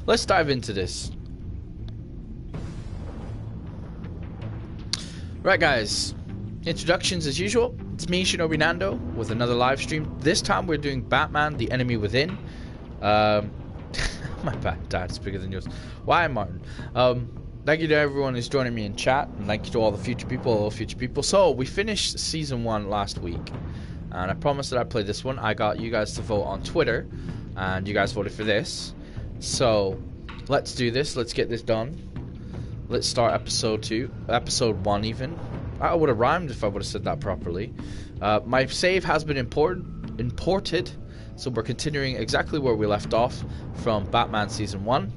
let's dive into this. Right, guys. Introductions as usual. It's me, ShinobiNando, with another live stream. This time we're doing Batman: The Enemy Within. My bad, Dad. It's bigger than yours. Why, Martin? Thank you to everyone who's joining me in chat, and thank you to all the future people. So we finished season 1 last week, and I promised that I'd play this one. I got you guys to vote on Twitter, and you guys voted for this. So let's do this. Let's get this done. Let's start episode 1 even. I would have rhymed if I would have said that properly. My save has been imported, so we're continuing exactly where we left off from Batman season 1.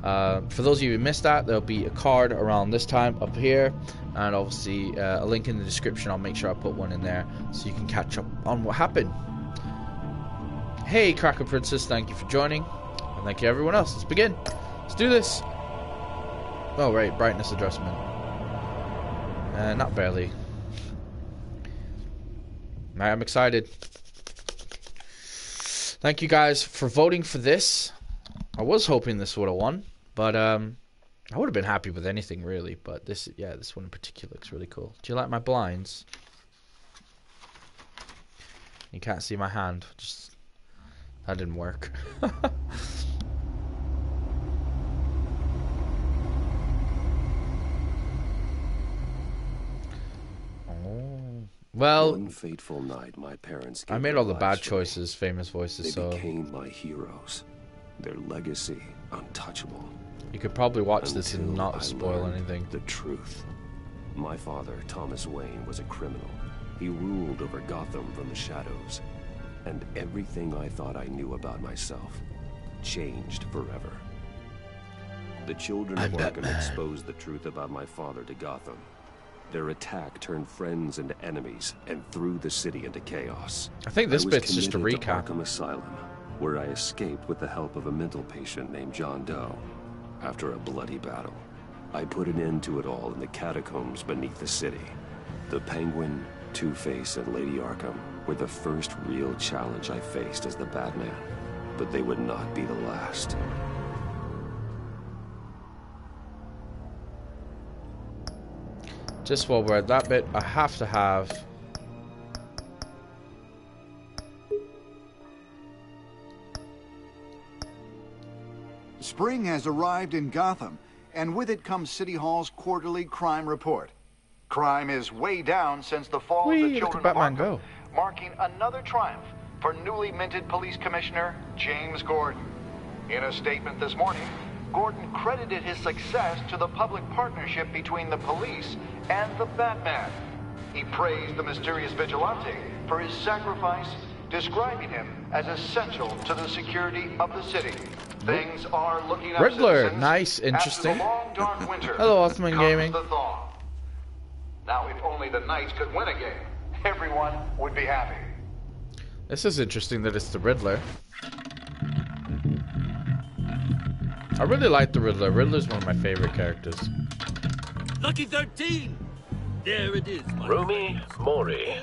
For those of you who missed that, there'll be a card around this time up here, and obviously a link in the description. I'll make sure I put one in there so you can catch up on what happened. Hey, Cracker Princess, thank you for joining, and thank you everyone else. Let's begin. Let's do this. Oh right, brightness adjustment. Not barely. Alright, I'm excited. Thank you guys for voting for this. I was hoping this would have won, but I would have been happy with anything really. But this one in particular looks really cool. Do you like my blinds? You can't see my hand. Just that didn't work. Well, one fateful night, my parents I made all the bad choices, famous voices, they became my heroes. Their legacy untouchable. You could probably watch this and not spoil anything. The truth. My father, Thomas Wayne, was a criminal. He ruled over Gotham from the shadows. And everything I thought I knew about myself changed forever. The children of Arkham exposed the truth about my father to Gotham. Their attack turned friends into enemies and threw the city into chaos. I think this bit's just a recap. Arkham Asylum, where I escaped with the help of a mental patient named John Doe. After a bloody battle, I put an end to it all in the catacombs beneath the city. The Penguin, Two-Face, and Lady Arkham were the first real challenge I faced as the Batman, but they would not be the last. Just while we're at that bit, I have to have... Spring has arrived in Gotham, and with it comes City Hall's quarterly crime report. Crime is way down since the fall of the children of Arkham, marking another triumph for newly minted police commissioner James Gordon. In a statement this morning, Gordon credited his success to the public partnership between the police and the Batman. He praised the mysterious vigilante for his sacrifice, describing him as essential to the security of the city. Things are looking up. Riddler, nice, interesting. Long, dark winter Hello, Osman Gaming. the thaw. Now, if only the Knights could win a game, everyone would be happy. This is interesting that it's the Riddler. I really like the Riddler. Riddler's one of my favorite characters. Lucky 13! There it is. Rumi Mori,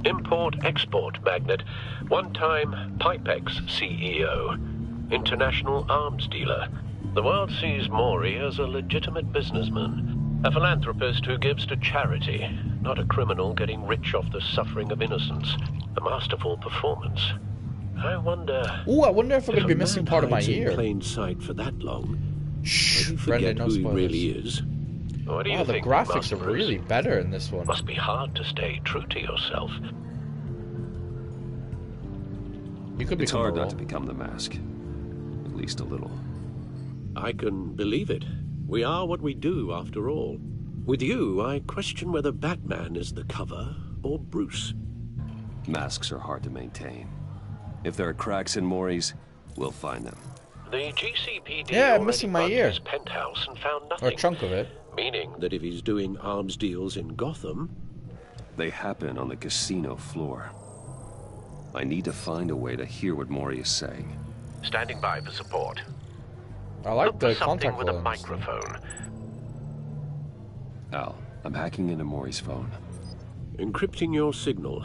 import-export magnate, one-time Pipex CEO, international arms dealer. The world sees Mori as a legitimate businessman, a philanthropist who gives to charity, not a criminal getting rich off the suffering of innocence. A masterful performance. I wonder... Ooh, I wonder if I'm going to be missing part of my ear. In plain sight for that long. Shh, Brendan, no spoilers. Who he really is. What do you think, the graphics are really better in this one. Must be hard to stay true to yourself. You could It's hard not to become the Mask. At least a little. I can believe it. We are what we do, after all. With you, I question whether Batman is the cover or Bruce. Masks are hard to maintain. If there are cracks in Mori's, we'll find them. The GCPD I'm missing my ear. His penthouse and found nothing. Or a chunk of it. Meaning that if he's doing arms deals in Gotham... They happen on the casino floor. I need to find a way to hear what Mori is saying. Standing by for support. I like the something contact with a lens. microphone. Al, I'm hacking into Mori's phone. Encrypting your signal.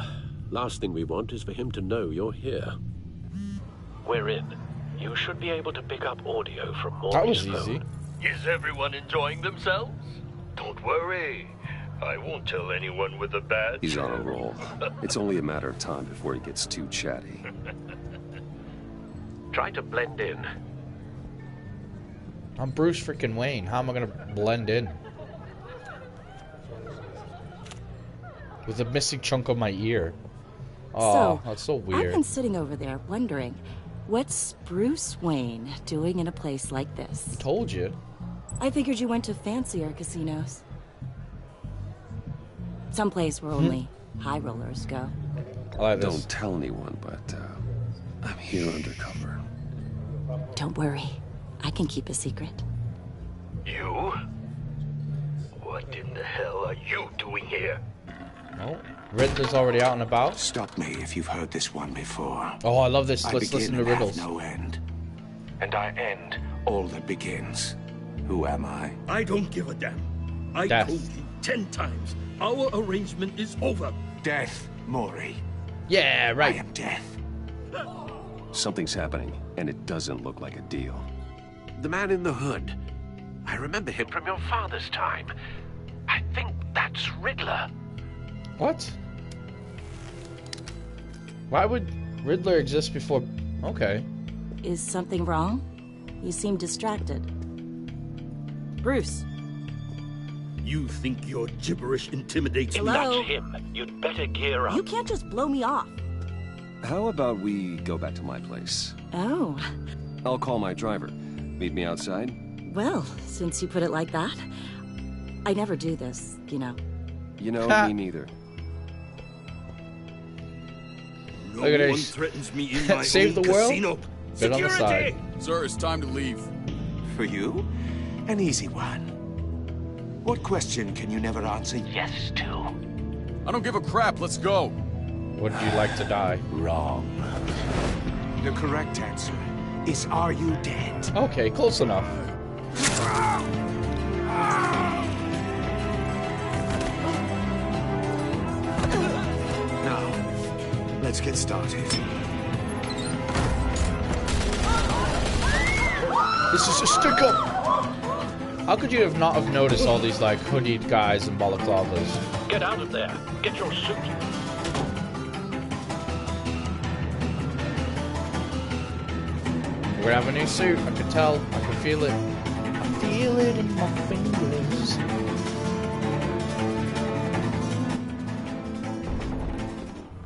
Last thing we want is for him to know you're here. We're in. You should be able to pick up audio from Maury's That was phone. easy. Is everyone enjoying themselves? Don't worry. I won't tell anyone with a badge. He's on a roll. It's only a matter of time before he gets too chatty. Try to blend in. I'm Bruce freaking Wayne. How am I gonna blend in? With a missing chunk of my ear. Oh, that's so weird. I've been sitting over there wondering, what's Bruce Wayne doing in a place like this? I told you. I figured you went to fancier casinos. Someplace where only high rollers go. I like this. Don't tell anyone, but I'm here undercover. Don't worry. I can keep a secret. You? What in the hell are you doing here? Oh, Riddler's already out and about. Stop me if you've heard this one before. Oh, I love this. I Let's begin listen to and have riddles. no end. And I end all that begins. Who am I? I don't give a damn. I Death. told you 10 times. Our arrangement is over. Death, Maury. Yeah, I right. am death. Something's happening, and it doesn't look like a deal. The man in the hood. I remember him from your father's time. I think that's Riddler. What? Why would Riddler exist before? Okay. Is something wrong? You seem distracted. Bruce. You think your gibberish intimidates me? Hello? That's him. You'd better gear up. You can't just blow me off. How about we go back to my place? Oh. I'll call my driver. Meet me outside? Well, since you put it like that, I never do this, you know. You know, Ha. me neither. No Look at one this. threatens me in my Save own the world? casino. Bit on the Security! side. Sir, it's time to leave. For you, an easy one. What question can you never answer yes to? I don't give a crap. Let's go. Would you like to die? Wrong. The correct answer is, are you dead? Okay, close enough. Now, let's get started. This is a stick-up! How could you have not have noticed all these, like, hoodied guys and balaclavas? Get out of there. Get your suit. We're gonna have a new suit. I can tell. I can feel it. I feel it in my fingers.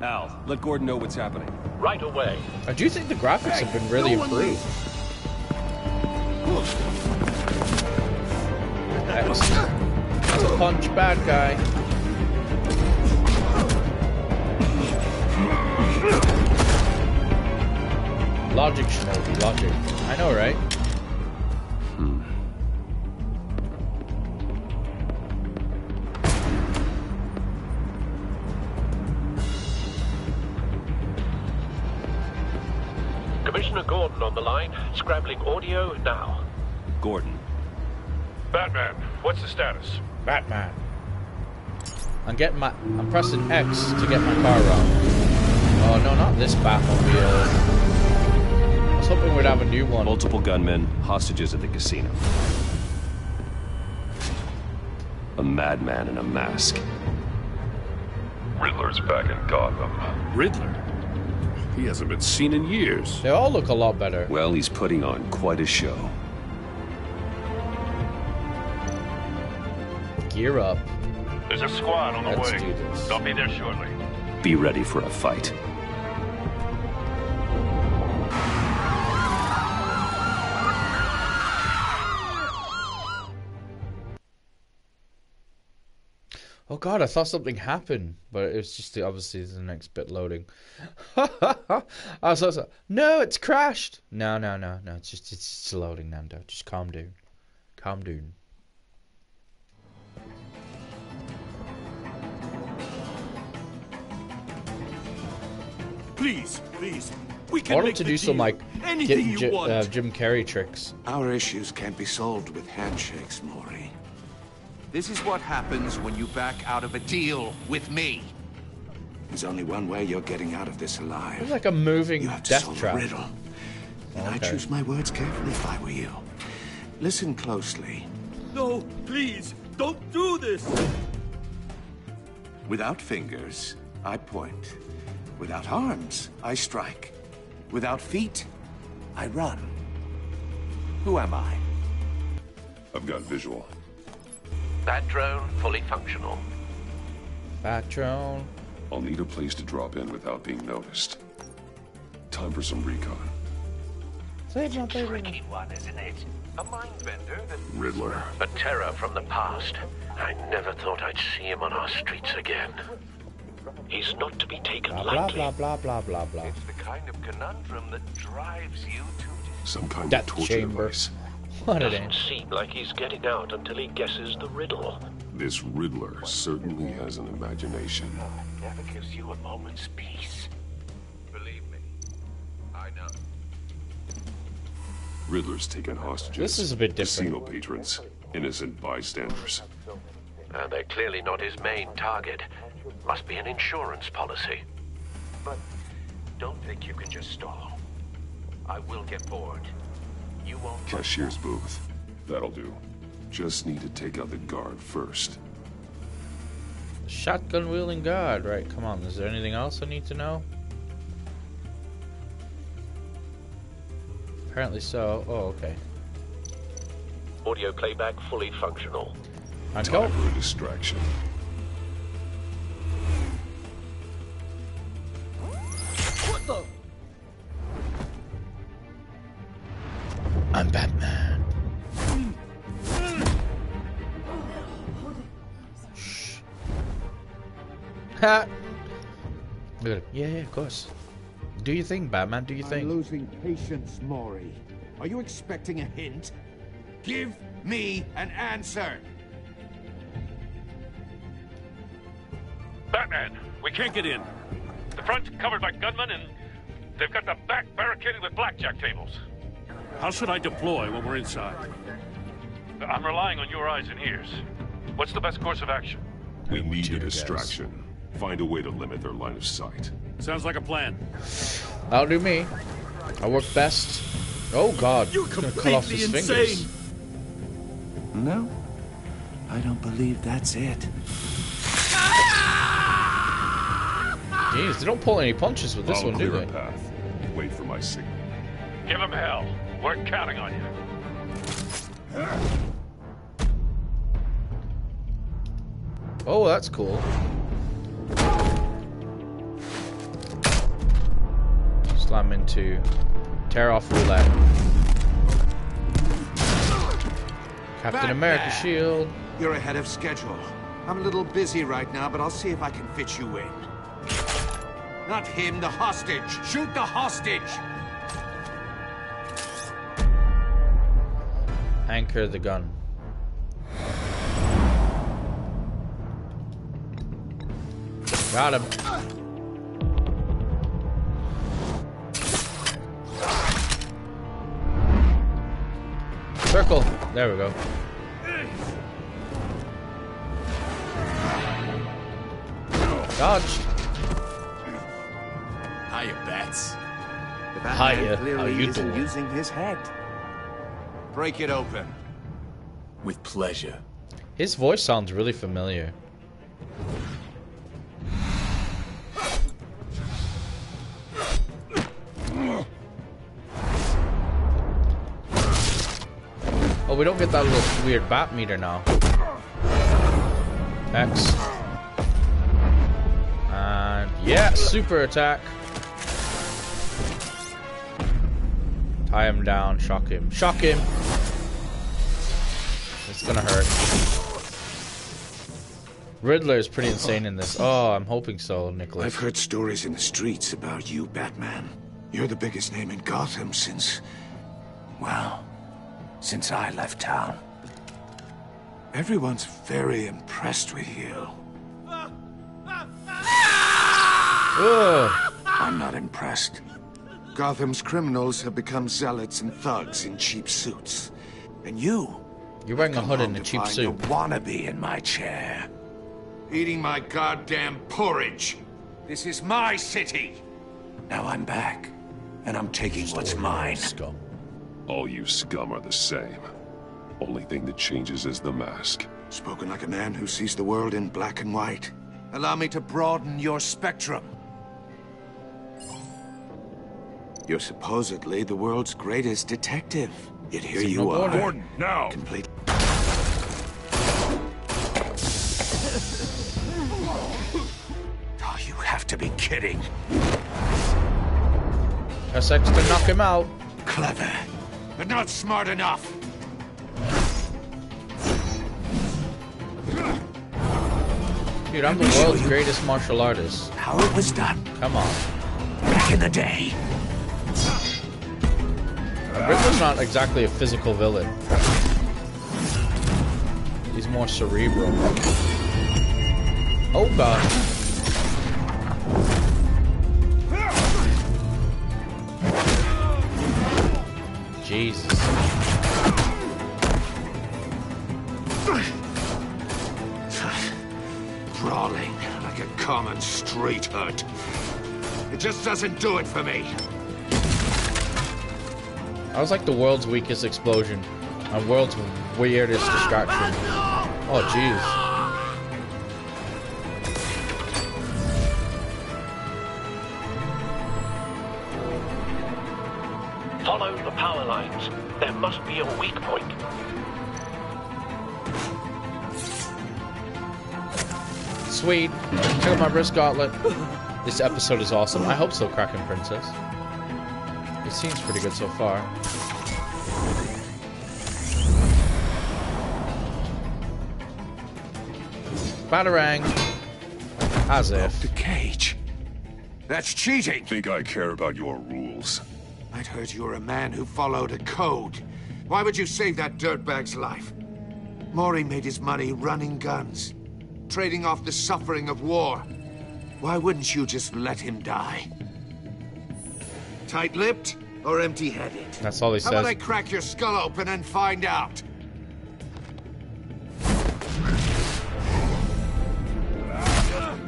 Al, let Gordon know what's happening. Right away. I do think the graphics have been really improved. That's a punch, bad guy. Logic, Shinobi, logic. I know, right? Commissioner Gordon on the line. Scrambling audio now. Gordon. Batman, what's the status? Batman. I'm pressing X to get my car around. Oh no, not this Batmobile. I was hoping we'd have a new one. Multiple gunmen, hostages at the casino. A madman in a mask. Riddler's back in Gotham. Riddler? He hasn't been seen in years. They all look a lot better. Well, he's putting on quite a show. Gear up. There's a squad on the Let's way. do this. They'll be there shortly. Be ready for a fight. Oh god, I thought something happened, but it was just obviously the next bit loading. I was like, no, it's crashed. No, it's just loading, Nando. Just calm down. Calm down. Please, we I can want him make to the do some deal. like Anything you want. Jim Carrey tricks. Our issues can't be solved with handshakes, Maury. This is what happens when you back out of a deal with me. There's only one way you're getting out of this alive. It's like a moving You have to death solve trap. a riddle. And I choose my words carefully if I were you. Listen closely. No, please, don't do this! Without fingers, I point. Without arms, I strike. Without feet, I run. Who am I? I've got visual. Bat drone fully functional. Bat drone. I'll need a place to drop in without being noticed. Time for some recon. It's a tricky one, isn't it? A mind bender that... Riddler. A terror from the past. I never thought I'd see him on our streets again. He's not to be taken lightly. Blah, blah, blah, blah, blah. It's the kind of conundrum that drives you to... Some kind Death of torture chamber. device. What it Doesn't is. seem like he's getting out until he guesses the riddle. This Riddler certainly has an imagination. Never gives you a moment's peace. Believe me, I know. Riddler's taken hostages. This is a bit different. Casino patrons, innocent bystanders. They're clearly not his main target. Must be an insurance policy. But don't think you can just stall. I will get bored. You won't... Cashier's booth. That'll do. Just need to take out the guard first. Shotgun wielding guard. Right, come on. Is there anything else I need to know? Apparently so. Oh, okay. Audio playback fully functional. Let's go. Time for a distraction. What the? I'm Batman. Shh. Ha! Look at it. Yeah, of course. Do you think, Batman? Do you think? I'm losing patience, Maury. Are you expecting a hint? Give me an answer. Batman, we can't get in. The front's covered by gunmen, and they've got the back barricaded with blackjack tables. How should I deploy when we're inside? I'm relying on your eyes and ears. What's the best course of action? We need a distraction. Find a way to limit their line of sight. Sounds like a plan. That'll do me. I work best. Oh God! You're Gonna cut off his completely fingers. insane. No, I don't believe that's it. Jeez, they don't pull any punches with this I'll one, do clear they? a path. Wait for my signal. Give him hell. We're counting on you. Oh, that's cool. Slam into tear off roulette. Captain Batman! America shield. You're ahead of schedule. I'm a little busy right now, but I'll see if I can fit you in. Not him, the hostage. Shoot the hostage! Anchor the gun. Got him. Circle. There we go. Dodge. Hiya, Bats. The Hiya, Batman how clearly you isn't doing? using his head. Break it open. With pleasure. His voice sounds really familiar. Oh, we don't get that little weird bat meter now. X. And yeah, super attack. Tie him down, shock him. Shock him! It's gonna hurt. Riddler is pretty insane in this. Oh, I'm hoping so, Nicholas. I've heard stories in the streets about you, Batman. You're the biggest name in Gotham since... well, since I left town. Everyone's very impressed with you. Ugh. I'm not impressed. Gotham's criminals have become zealots and thugs in cheap suits. And you... You're wearing a come hood home and a to cheap find suit. a wannabe in my chair. Eating my goddamn porridge. This is my city. Now I'm back. and I'm taking what's mine. Scum. All you scum are the same. Only thing that changes is the mask. Spoken like a man who sees the world in black and white. Allow me to broaden your spectrum. You're supposedly the world's greatest detective. Yet here you are. Gordon, now! Complete. Oh, you have to be kidding. SX to knock him out. Clever, but not smart enough. Dude, I'm the world's greatest martial artist. How it was done. Come on. Back in the day. Riddler's not exactly a physical villain. He's more cerebral. Oh god. Jesus. Brawling like a common street hood. It just doesn't do it for me. I was like the world's weakest explosion. And world's weirdest distraction. Oh jeez. Follow the power lines. There must be a weak point. Sweet. Check out my wrist gauntlet. This episode is awesome. I hope so, Kraken Princess. It seems pretty good so far. Batarang. As if. The cage. That's cheating. Think I care about your rules? I'd heard you were a man who followed a code. Why would you save that dirtbag's life? Maury made his money running guns, trading off the suffering of war. Why wouldn't you just let him die? Tight-lipped or empty-headed? That's all he How says. about I crack your skull open and find out?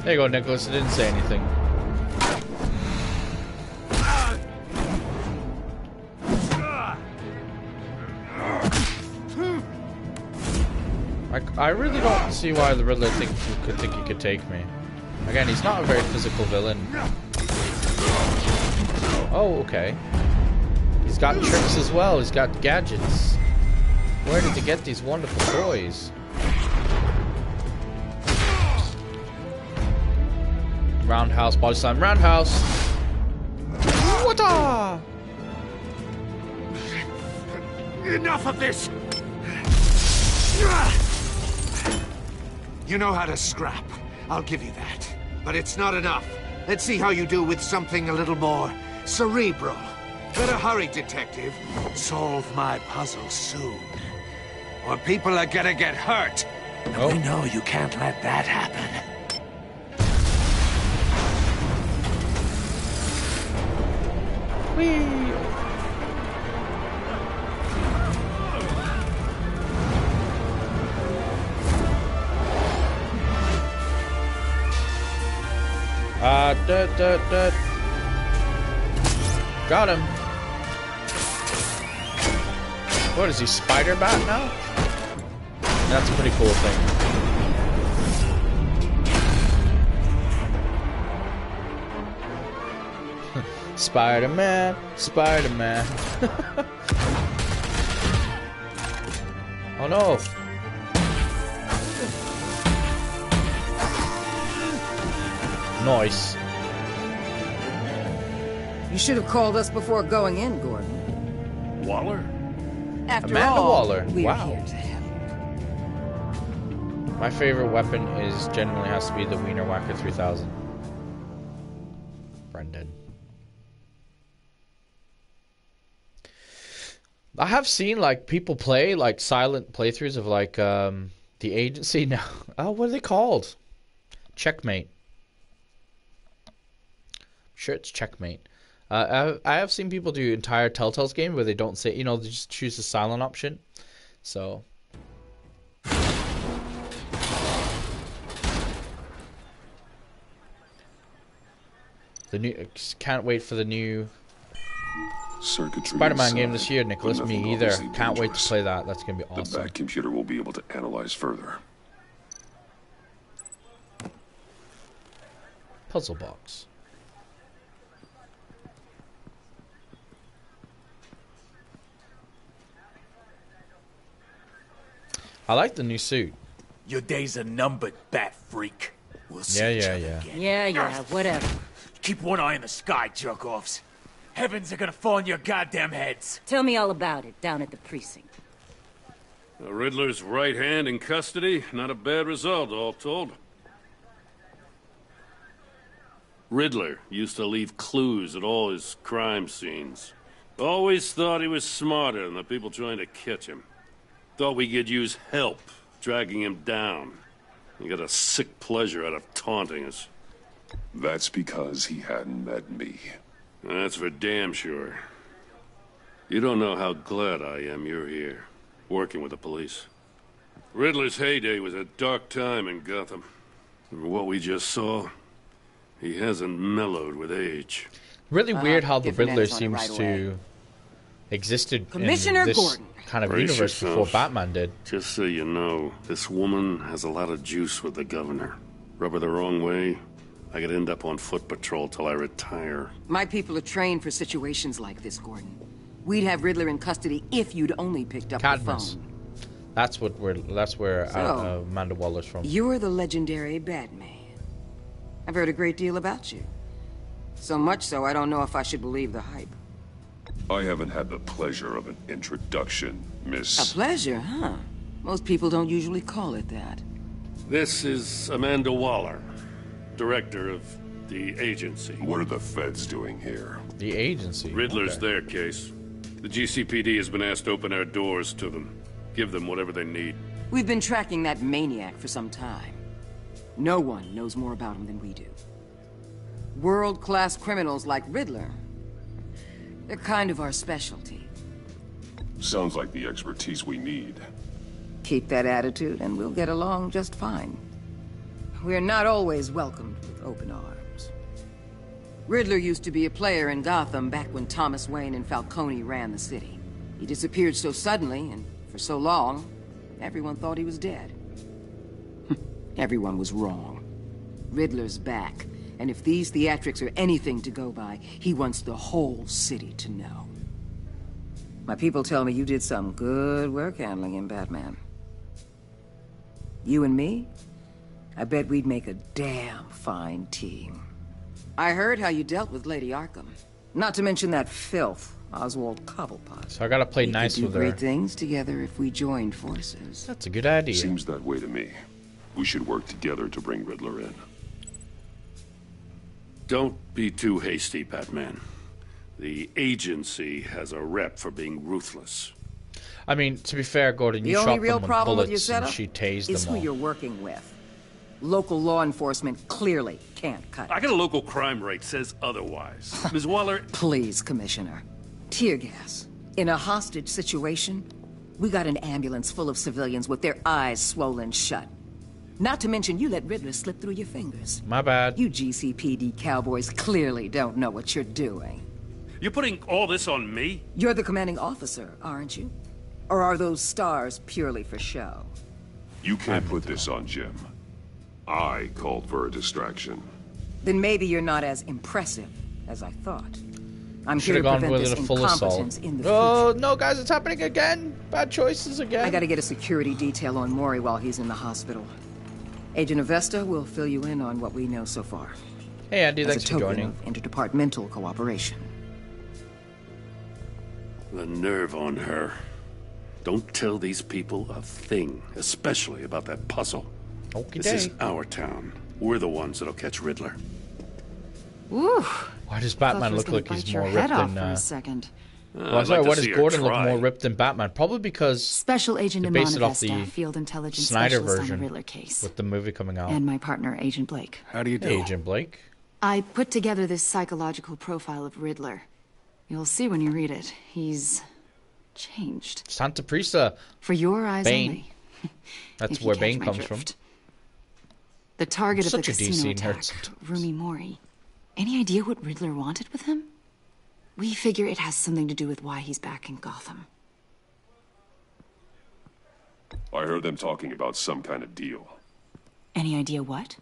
There you go, Nicholas. I didn't say anything. I really don't see why the Riddler could think he could take me. Again, he's not a very physical villain. Oh, okay. He's got tricks as well. He's got gadgets. Where did he get these wonderful toys? Roundhouse, body slam, roundhouse. What-a? Enough of this! You know how to scrap. I'll give you that. But it's not enough. Let's see how you do with something a little more cerebral. Better hurry, detective. Solve my puzzle soon. Or people are gonna get hurt. And we know you can't let that happen. Whee! Got him. What is he, Spider Bat now? That's a pretty cool thing. Spider-Man, Spider-Man. Oh no. Nice. You should have called us before going in, Gordon. Waller? After Amanda all, Waller. we're Wow. here to help. My favorite weapon is generally has to be the Wiener Whacker 3000. Brendan. I have seen like people play like silent playthroughs of like the Agency now. Oh, what are they called? Checkmate. Sure, it's Checkmate. I have seen people do entire Telltale's game where they don't say, you know, they just choose the silent option. So. The new, can't wait for the new Circuitry. Spider-Man game this year, Nicholas. but Me nothing either. obviously Can't wait to dangerous. play that. That's gonna be The awesome. back computer will be able to analyze further. Puzzle box. I like the new suit. Your days are numbered, bat freak. We'll see each other again. Yeah, whatever. Keep one eye in the sky, jerk-offs. Heavens are gonna fall on your goddamn heads. Tell me all about it down at the precinct. The Riddler's right hand in custody. Not a bad result, all told. Riddler used to leave clues at all his crime scenes. Always thought he was smarter than the people trying to catch him. Thought we could use help dragging him down. He got a sick pleasure out of taunting us. That's because he hadn't met me. That's for damn sure. You don't know how glad I am you're here, working with the police. Riddler's heyday was a dark time in Gotham. And what we just saw, he hasn't mellowed with age. Really weird how the Different Riddler ends on it seems right to existed Commissioner in this Gordon. kind of Brace universe before yourself. Batman did. Just so you know, this woman has a lot of juice with the governor. Rub her the wrong way, I could end up on foot patrol till I retire. My people are trained for situations like this, Gordon. We'd have Riddler in custody if you'd only picked up Cadmus. the phone. That's where So, Amanda Waller's from. You're the legendary Batman. I've heard a great deal about you. So much so, I don't know if I should believe the hype. I haven't had the pleasure of an introduction, Miss... A pleasure, huh? Most people don't usually call it that. This is Amanda Waller, director of the agency. What are the feds doing here? The agency. Riddler's Okay. their case. The GCPD has been asked to open our doors to them. Give them whatever they need. We've been tracking that maniac for some time. No one knows more about him than we do. World-class criminals like Riddler. They're kind of our specialty. Sounds like the expertise we need. Keep that attitude and we'll get along just fine. We're not always welcomed with open arms. Riddler used to be a player in Gotham back when Thomas Wayne and Falcone ran the city. He disappeared so suddenly and for so long, everyone thought he was dead. Everyone was wrong. Riddler's back, and if these theatrics are anything to go by, he wants the whole city to know. My people tell me you did some good work handling him, Batman. You and me? I bet we'd make a damn fine team. I heard how you dealt with Lady Arkham. Not to mention that filth, Oswald Cobblepot. So I gotta play nice We with could do her. great things together if we joined forces. That's a good idea. Seems that way to me. We should work together to bring Riddler in. Don't be too hasty, Batman. The agency has a rep for being ruthless. I mean, to be fair, Gordon, you The shot only them real with problem with your bullets and setup she tased is them who all. you're working with. Local law enforcement clearly can't cut it. I got a local crime rate says otherwise. Ms. Waller... Please, Commissioner. Tear gas. In a hostage situation, we got an ambulance full of civilians with their eyes swollen shut. Not to mention you let Riddler slip through your fingers. My bad. You GCPD cowboys clearly don't know what you're doing. You're putting all this on me? You're the commanding officer, aren't you? Or are those stars purely for show? You can't put this on Jim. I called for a distraction. Then maybe you're not as impressive as I thought. I'm Should here have to gone prevent with this a full assault. incompetence in the Oh, future. no, guys, it's happening again. Bad choices again. I gotta get a security detail on Maury while he's in the hospital. Agent Avesta will fill you in on what we know so far. Hey, Andy, As thanks a for token joining. of interdepartmental cooperation. The nerve on her. Don't tell these people a thing, especially about that puzzle. Okie This is doke. our town. We're the ones that'll catch Riddler. Woo! Why does Batman look like he's more ripped than... for a second. Well, I'd sorry, like to why see does her Gordon look try. more ripped than Batman? Probably because Special Agent they based it off Vesta, the Field Intelligence Snyder Specialist on version the Riddler case. with the movie coming out. And my partner, Agent Blake. How do you do? Hey, Agent Blake. I put together this psychological profile of Riddler. You'll see when you read it. He's changed. Santa Prisa. For your eyes Bane. only. That's If you where catch Bane my comes from. drift. The target of the Such a casino DC nerd attack, Rumi Mori. Any idea what Riddler wanted with him? We figure it has something to do with why he's back in Gotham. I heard them talking about some kind of deal. Any idea what?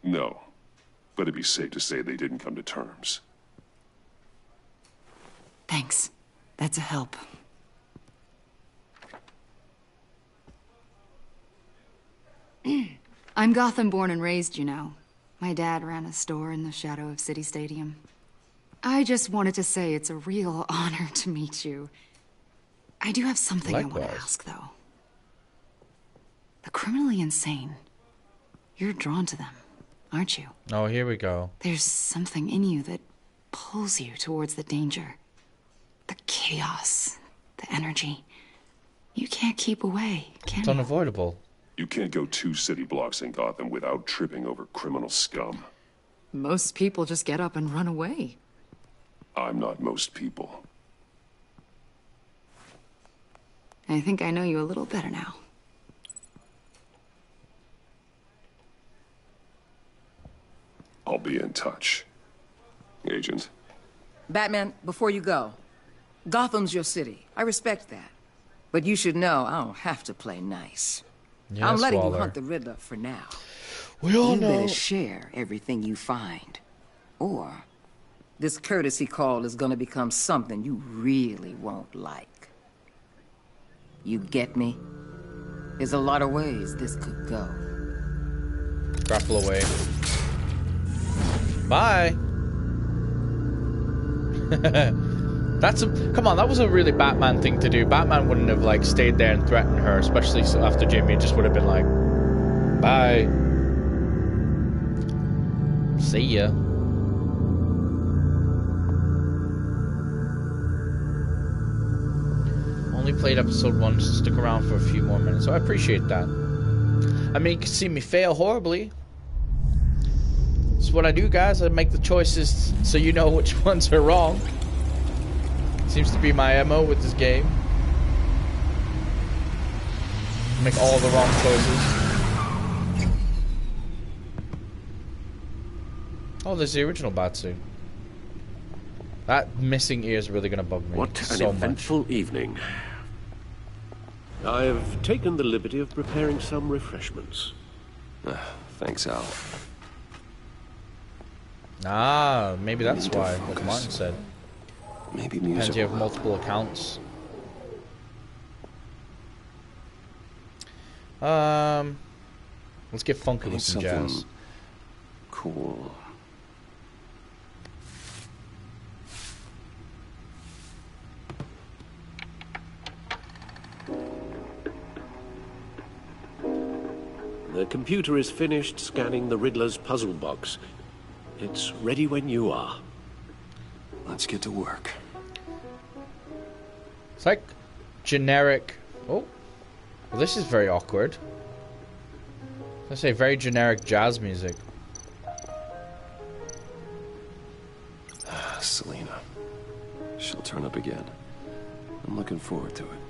No, but it'd be safe to say they didn't come to terms. Thanks. That's a help. I'm Gotham born and raised, you know. My dad ran a store in the shadow of City Stadium. I just wanted to say it's a real honor to meet you. I do have something I want to ask, though. The criminally insane. You're drawn to them, aren't you? Oh, here we go. There's something in you that pulls you towards the danger. The chaos, the energy. You can't keep away, can you? It's unavoidable. You can't go 2 city blocks in Gotham without tripping over criminal scum. Most people just get up and run away. I'm not most people. I think I know you a little better now. I'll be in touch. Agent. Batman, before you go, Gotham's your city. I respect that. But you should know I don't have to play nice. Yes, I'm letting Waller. you hunt the Riddler for now. We all you know. better share everything you find. Or this courtesy call is gonna become something you really won't like. You get me? There's a lot of ways this could go. Grapple away. Bye. Come on, that was a really Batman thing to do. Batman wouldn't have like stayed there and threatened her, especially after Jimmy. Just would have been like, bye. See ya. Only played episode 1, so stick around for a few more minutes. So I appreciate that. I mean, you can see me fail horribly. It's what I do, guys. I make the choices so you know which ones are wrong. Seems to be my MO with this game. Make all the wrong choices. Oh, there's the original Batsuit. That missing ear is really going to bug me. What so an eventful much. evening. I've taken the liberty of preparing some refreshments. Thanks, Al. Ah, maybe that's why, like Martin said. Maybe depends music. you have multiple accounts. Let's get funky with some jazz. Cool. The computer is finished scanning the Riddler's puzzle box. It's ready when you are. Let's get to work. It's like generic. Oh, well, this is very awkward. I say very generic jazz music. Selena. She'll turn up again. I'm looking forward to it.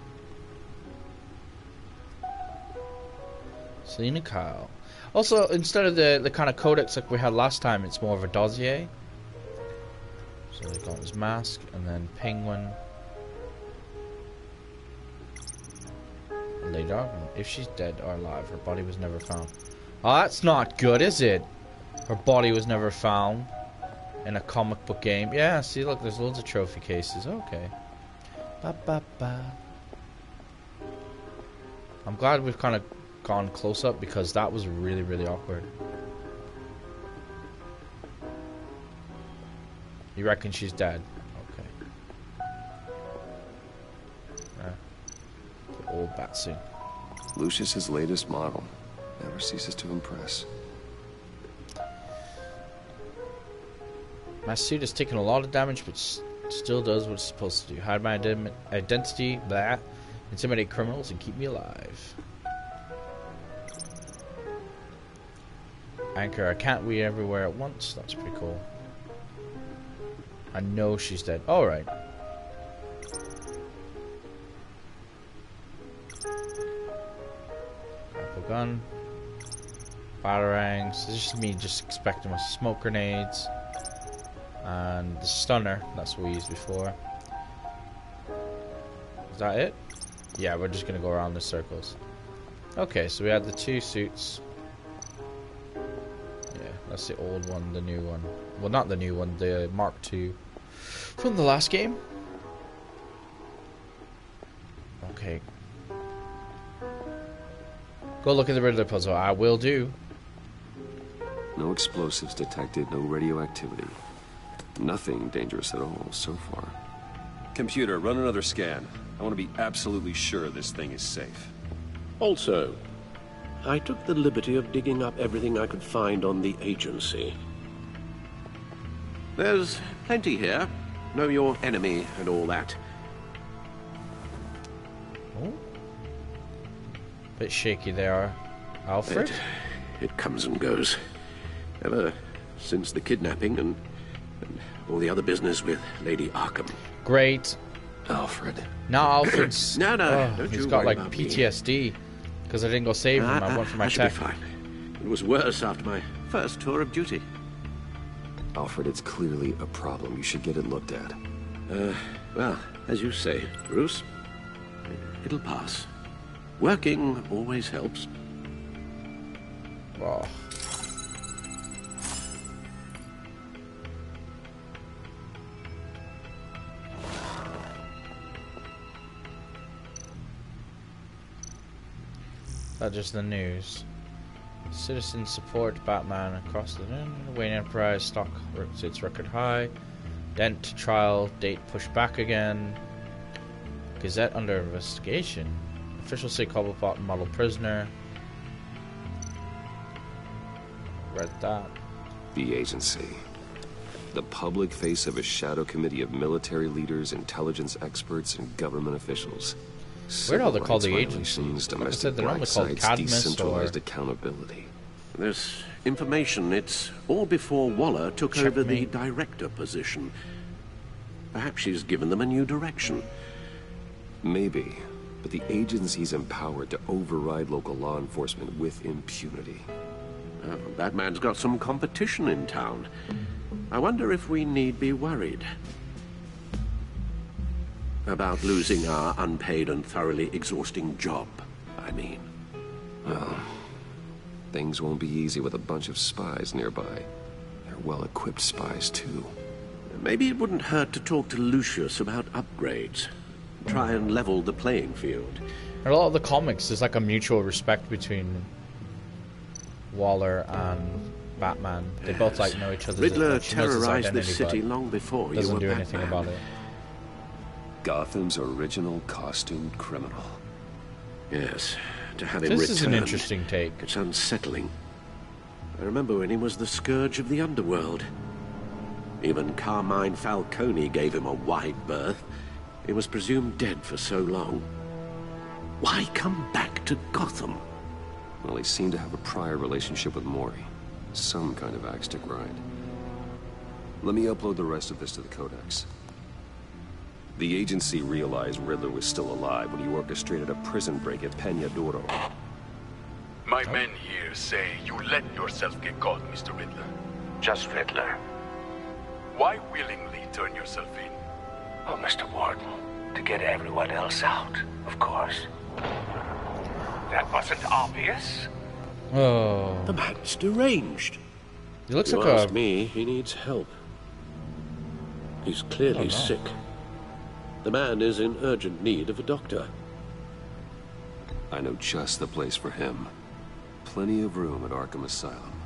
Selena Kyle. Also, instead of the kind of codex like we had last time, it's more of a dossier. So they got his mask, and then Penguin. Later, if she's dead or alive, her body was never found. Oh, that's not good, is it? Her body was never found in a comic book game. Yeah, see, look, there's loads of trophy cases. Okay. Ba ba ba. I'm glad we've kind of gone close up because that was really, really awkward. You reckon she's dead? Okay. The old Batsuit. Lucius's latest model. Never ceases to impress. My suit has taken a lot of damage, but still does what it's supposed to do. Hide my identity, blah, intimidate criminals, and keep me alive. Anchor, I can't be everywhere at once. That's pretty cool. I know she's dead. Alright. Grapple gun. Batarangs. This is just me just expecting my smoke grenades. And the stunner, that's what we used before. Is that it? Yeah, we're just gonna go around in circles. Okay, so we had the 2 suits. Yeah, that's the old one, the new one. Well, not the new one, the Mark II from the last game. Okay. Go look at the Riddler puzzle. I will do. No explosives detected, no radioactivity. Nothing dangerous at all so far. Computer, run another scan. I want to be absolutely sure this thing is safe. Also, I took the liberty of digging up everything I could find on the agency. There's plenty here. Know your enemy and all that. Oh. Bit shaky there, Alfred. It comes and goes. Ever since the kidnapping and all the other business with Lady Arkham. Great. Alfred. Now Alfred's... No, oh, he's got like PTSD because I didn't go save him. I went for my tech. Be fine. It was worse after my first tour of duty. Alfred, it's clearly a problem. You should get it looked at. Well, as you say, Bruce, it'll pass. Working always helps. Oh. Not just the news. Citizens support Batman across the Wayne Enterprise stock its record high. Dent trial date pushed back again. Gazette under investigation. Officials say Cobblepot model prisoner. Read that. The agency. The public face of a shadow committee of military leaders, intelligence experts, and government officials. Where are they called the agency? Like I said, they're only called Cadmus decentralized accountability. There's information. It's all before Waller took over the director position. Perhaps she's given them a new direction. Maybe, but the agency's empowered to override local law enforcement with impunity. Batman's got some competition in town. I wonder if we need be worried about losing our unpaid and thoroughly exhausting job, I mean. Well, things won't be easy with a bunch of spies nearby. They're well-equipped spies, too. Maybe it wouldn't hurt to talk to Lucius about upgrades. Try and level the playing field. In a lot of the comics, there's like a mutual respect between Waller and Batman. They both like know each other. Riddler terrorized this city long before you were doesn't do Batman. anything about it. Gotham's original costumed criminal. Yes, to have him This returned. is an interesting take. It's unsettling. I remember when he was the scourge of the underworld. Even Carmine Falcone gave him a wide berth. He was presumed dead for so long. Why come back to Gotham? Well, he seemed to have a prior relationship with Mori. Some kind of axe to grind. Let me upload the rest of this to the Codex. The agency realized Riddler was still alive when he orchestrated a prison break at Peñadoro. My men here say you let yourself get caught, Mr. Riddler. Just Riddler. Why willingly turn yourself in? Oh, Mr. Warden, to get everyone else out, of course. That wasn't obvious. Oh. The man's deranged. He looks you like ask a... me, he needs help. He's clearly sick. The man is in urgent need of a doctor. I know just the place for him. Plenty of room at Arkham Asylum.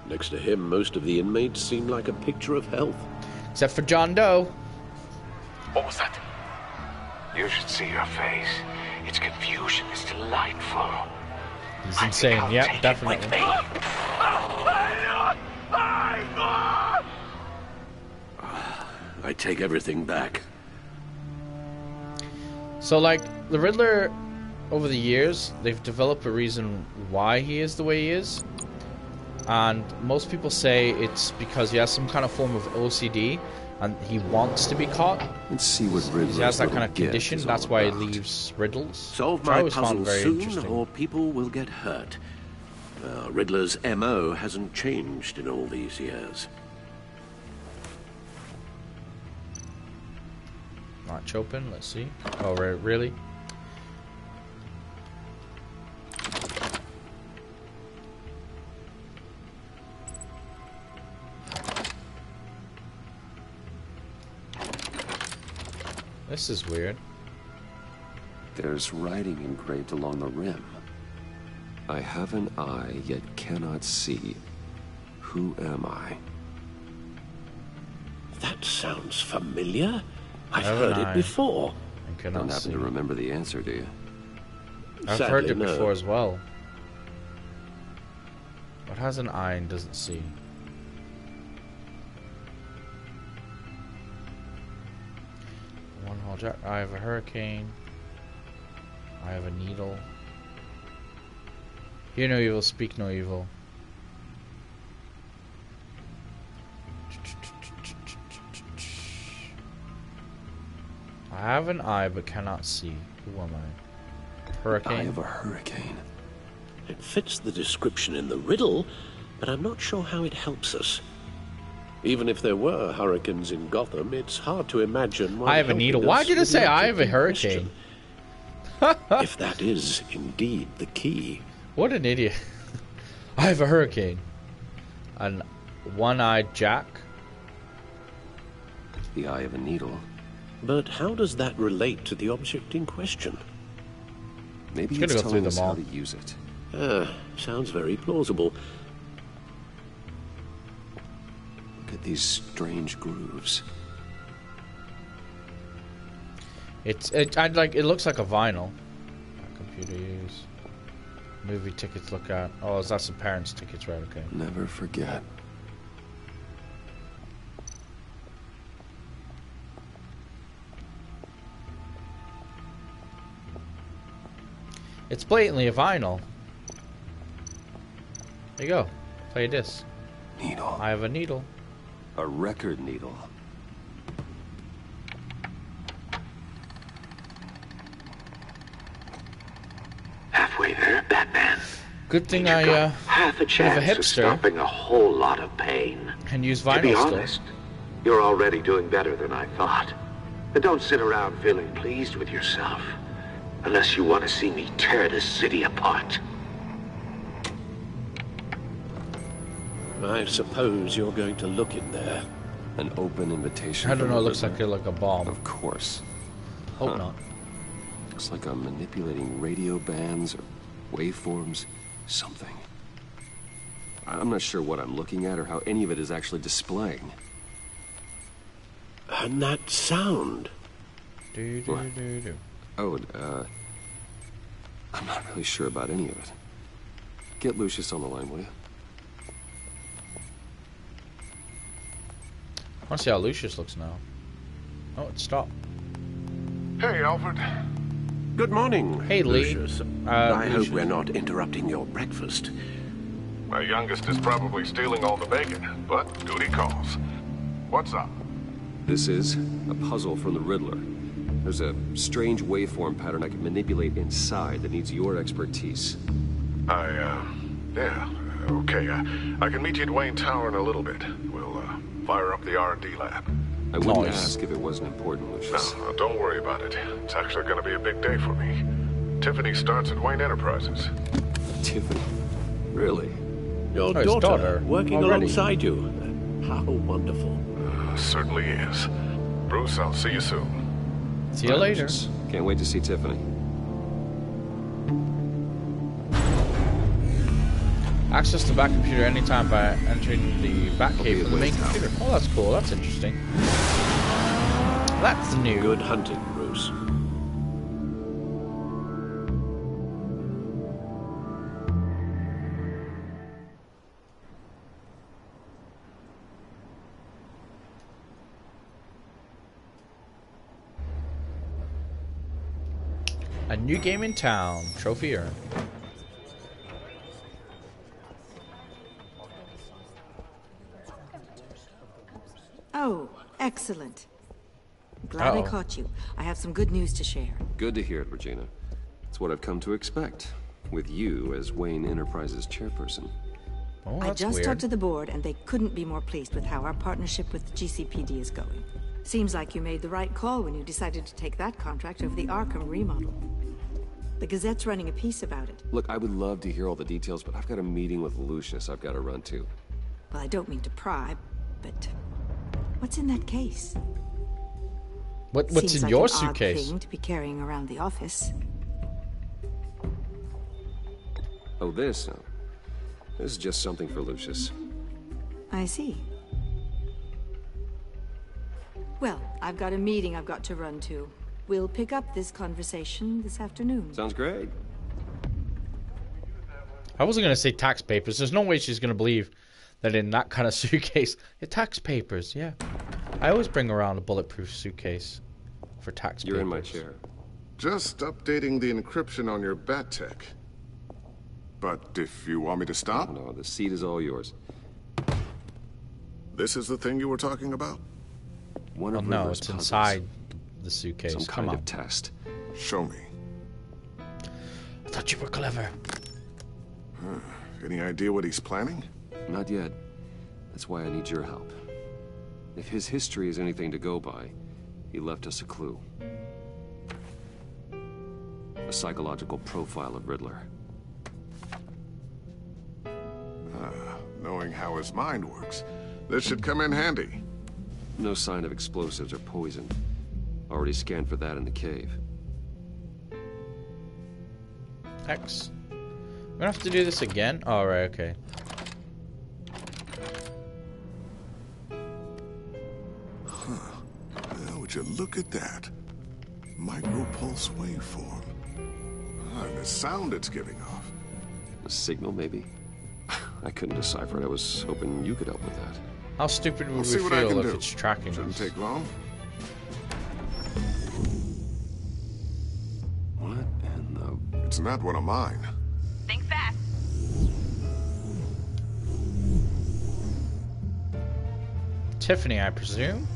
Next to him, most of the inmates seem like a picture of health. Except for John Doe. What was that? You should see your face. Its confusion is delightful. He's insane. Yeah, definitely. I take everything back. So, like, the Riddler, over the years, they've developed a reason why he is the way he is. And most people say it's because he has some kind of form of OCD, and he wants to be caught. Let's see what Riddler He has that kind of condition, that's why he leaves riddles. Solve I my always found puzzle very soon, interesting. or people will get hurt. Riddler's MO hasn't changed in all these years. Latch open. Let's see. Oh, really? This is weird. There's writing engraved along the rim. I have an eye, yet cannot see. Who am I? That sounds familiar. I've heard it before. Don't happen to remember the answer, do you? I've heard it before as well. What has an eye and doesn't see? One hole jack. I have a hurricane. I have a needle. Hear no evil, speak no evil. I have an eye but cannot see. Who am I? Hurricane? I have a hurricane. It fits the description in the riddle, but I'm not sure how it helps us. Even if there were hurricanes in Gotham, it's hard to imagine why. I have a needle. Why did it say I have a hurricane? If that is indeed the key. What an idiot. I have a hurricane. An one-eyed jack. The eye of a needle. But how does that relate to the object in question? Maybe it's telling us how to use it. Sounds very plausible. Look at these strange grooves. It looks like a vinyl. Computer use. Movie tickets look at. Oh, is that some parents' tickets, right? Okay. Never forget. It's blatantly a vinyl. There you go. Play this. Needle. I have a needle. A record needle. Halfway there, Batman. Good thing I half a chance of stopping a whole lot of pain. And use vinyl. To be honest, you're already doing better than I thought. But don't sit around feeling pleased with yourself. Unless you want to see me tear this city apart. I suppose you're going to look in there. An open invitation. I don't know, it looks like a bomb. Of course. Hope not. Looks like I'm manipulating radio bands or waveforms. Something. I'm not sure what I'm looking at or how any of it is actually displaying. And that sound. Do. Oh, I'm not really sure about any of it. Get Lucius on the line, will you? I want to see how Lucius looks now. Oh, it stopped. Hey, Alfred. Good morning. Hey, Lee. Lucius. I hope we're not interrupting your breakfast. My youngest is probably stealing all the bacon, but duty calls. What's up? This is a puzzle from the Riddler. There's a strange waveform pattern I can manipulate inside that needs your expertise. Yeah, okay. I can meet you at Wayne Tower in a little bit. We'll, fire up the R&D lab. I wouldn't ask if it wasn't important, Lucius. No, don't worry about it. It's actually going to be a big day for me. Tiffany starts at Wayne Enterprises. Tiffany? Really? Your daughter working alongside you. How wonderful. Certainly is. Bruce, I'll see you soon. See you later. Can't wait to see Tiffany. Access the back computer anytime by entering the back cave of the main computer. Oh, that's cool. That's interesting. That's new. Good hunting, Bruce. A new game in town. Trophy earned. Oh, excellent. Glad I caught you. I have some good news to share. Good to hear it, Regina. It's what I've come to expect, with you as Wayne Enterprises chairperson. I just talked to the board, and they couldn't be more pleased with how our partnership with GCPD is going. Seems like you made the right call when you decided to take that contract over the Arkham remodel. The Gazette's running a piece about it. Look, I would love to hear all the details, but I've got a meeting with Lucius I've got to run to. Well, I don't mean to pry, but what's in that case? What's Seems in like your an suitcase? odd thing to be carrying around the office. Oh, this? No. This is just something for Lucius. I see. Well, I've got a meeting I've got to run to. We'll pick up this conversation this afternoon. Sounds great. I wasn't going to say tax papers. There's no way she's going to believe that in that kind of suitcase. Yeah, tax papers, yeah. I always bring around a bulletproof suitcase for tax papers. You're in my chair. Just updating the encryption on your bat tech. But if you want me to stop? No, the seat is all yours. This is the thing you were talking about? One of no, Riddler's it's puzzles. inside the suitcase. Some Come kind on. of test. Show me. I thought you were clever. Any idea what he's planning? Not yet. That's why I need your help. If his history is anything to go by, he left us a clue. A psychological profile of Riddler. Knowing how his mind works, this should come in handy. No sign of explosives or poison. Already scanned for that in the cave. X. We're gonna have to do this again? Oh, right, okay. Now, would you look at that? Micropulse waveform. And the sound it's giving off. A signal, maybe? I couldn't decipher it. I was hoping you could help with that. How stupid would we see what I feel can if do. it's tracking Shouldn't us? take long. What in the... It's not one of mine. Think fast. Tiffany, I presume?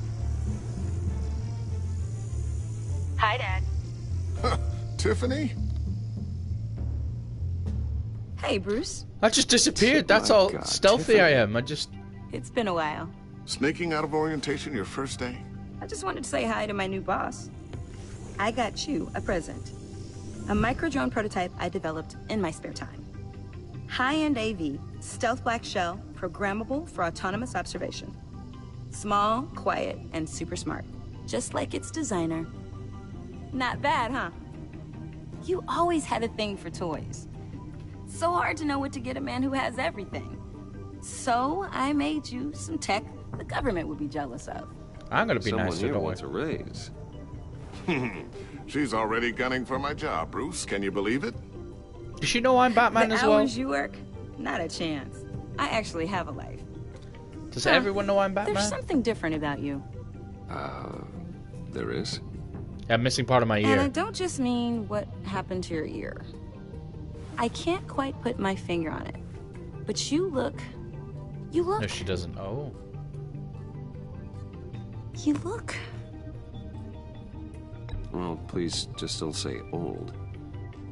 Hi, Dad. Tiffany? Hey, Bruce. I just disappeared. That's My all God, stealthy Tiffany. I am. I just... It's been a while. Sneaking out of orientation your first day? I just wanted to say hi to my new boss. I got you a present. A micro-drone prototype I developed in my spare time. High-end AV, stealth black shell, programmable for autonomous observation. Small, quiet, and super smart. Just like its designer. Not bad, huh? You always had a thing for toys. So hard to know what to get a man who has everything. So I made you some tech the government would be jealous of. I'm gonna be Someone nice. here Don't wants worry. a raise. She's already gunning for my job, Bruce. Can you believe it? Does she know I'm Batman The as well? hours you work? Not a chance. I actually have a life. Does everyone know I'm Batman? There's something different about you. There is? Yeah, I'm missing part of my And I ear. don't just mean what happened to your ear. I can't quite put my finger on it. But you look... No, she doesn't. Oh. You look... Well, please just don't say old.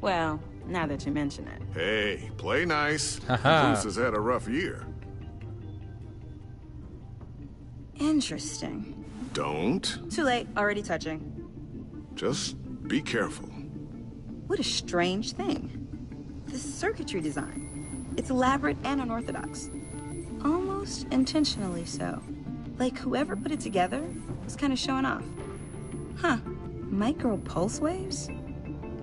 Well, now that you mention it. Hey, play nice. Haha. Bruce has had a rough year. Interesting. Don't. Too late. Already touching. Just be careful. What a strange thing. The circuitry design. It's elaborate and unorthodox. Almost intentionally so. Like whoever put it together was kind of showing off. Huh. Micro pulse waves?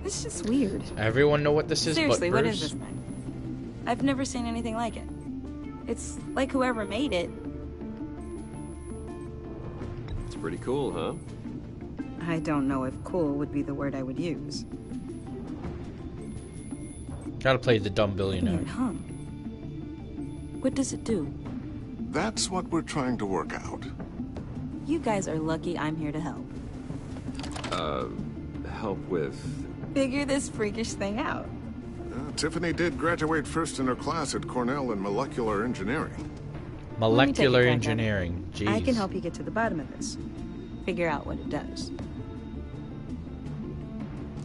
It's just weird. Everyone know what this is Seriously, but what Bruce? is this thing? I've never seen anything like it. It's like whoever made it. It's pretty cool, huh? I don't know if cool would be the word I would use. Gotta play the dumb billionaire. It hum. What does it do? That's what we're trying to work out. You guys are lucky I'm here to help. Help with... Figure this freakish thing out. Tiffany did graduate first in her class at Cornell in molecular engineering. Molecular crack at it. engineering. Jeez. I can help you get to the bottom of this. Figure out what it does.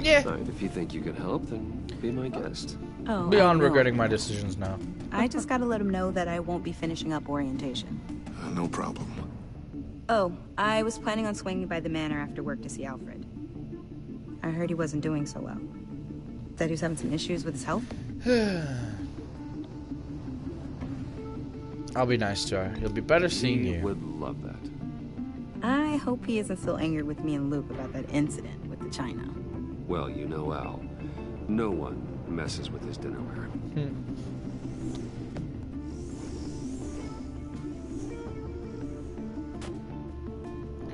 Yeah. Right, if you think you can help, then be my guest. Oh, Beyond I will. regretting my decisions now. I just gotta let him know that I won't be finishing up orientation. No problem. Oh, I was planning on swinging by the manor after work to see Alfred. I heard he wasn't doing so well. Said he was having some issues with his health. I'll be nice to her. He'll be better seeing you. He would love that. I hope he isn't still angry with me and Luke about that incident with the china. Well, you know, Al, no one messes with his dinnerware.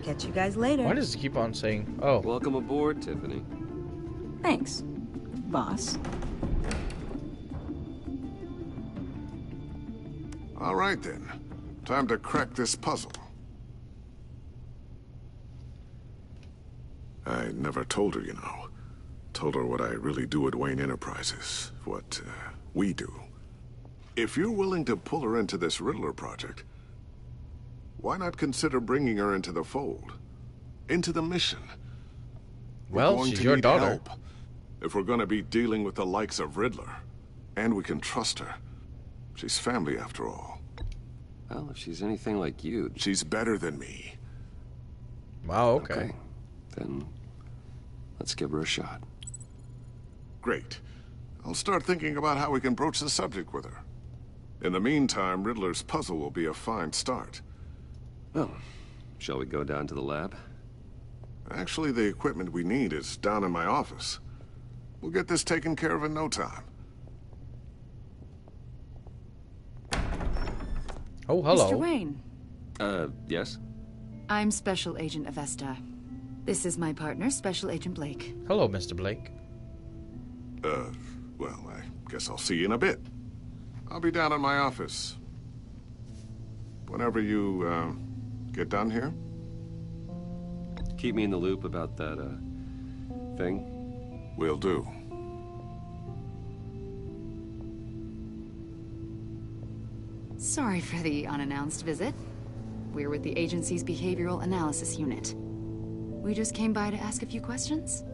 Catch you guys later. Why does it keep on saying, oh? Welcome aboard, Tiffany. Thanks, boss. All right, then. Time to crack this puzzle. I never told her, you know. Told her what I really do at Wayne Enterprises. What we do. If you're willing to pull her into this Riddler project, why not consider bringing her into the fold? Into the mission? Well, she's your daughter. Help if we're going to be dealing with the likes of Riddler. And we can trust her. She's family, after all. Well, if she's anything like you... She's better than me. Wow, okay. Then let's give her a shot. Great. I'll start thinking about how we can broach the subject with her. In the meantime, Riddler's puzzle will be a fine start. Well, shall we go down to the lab? Actually, the equipment we need is down in my office. We'll get this taken care of in no time. Oh, hello. Mr. Wayne. Yes? I'm Special Agent Avesta. This is my partner, Special Agent Blake. Hello, Mr. Blake. Well, I guess I'll see you in a bit. I'll be down in my office. Whenever you, get done here. Keep me in the loop about that, thing. Will do. Sorry for the unannounced visit. We're with the agency's Behavioral Analysis Unit. We just came by to ask a few questions.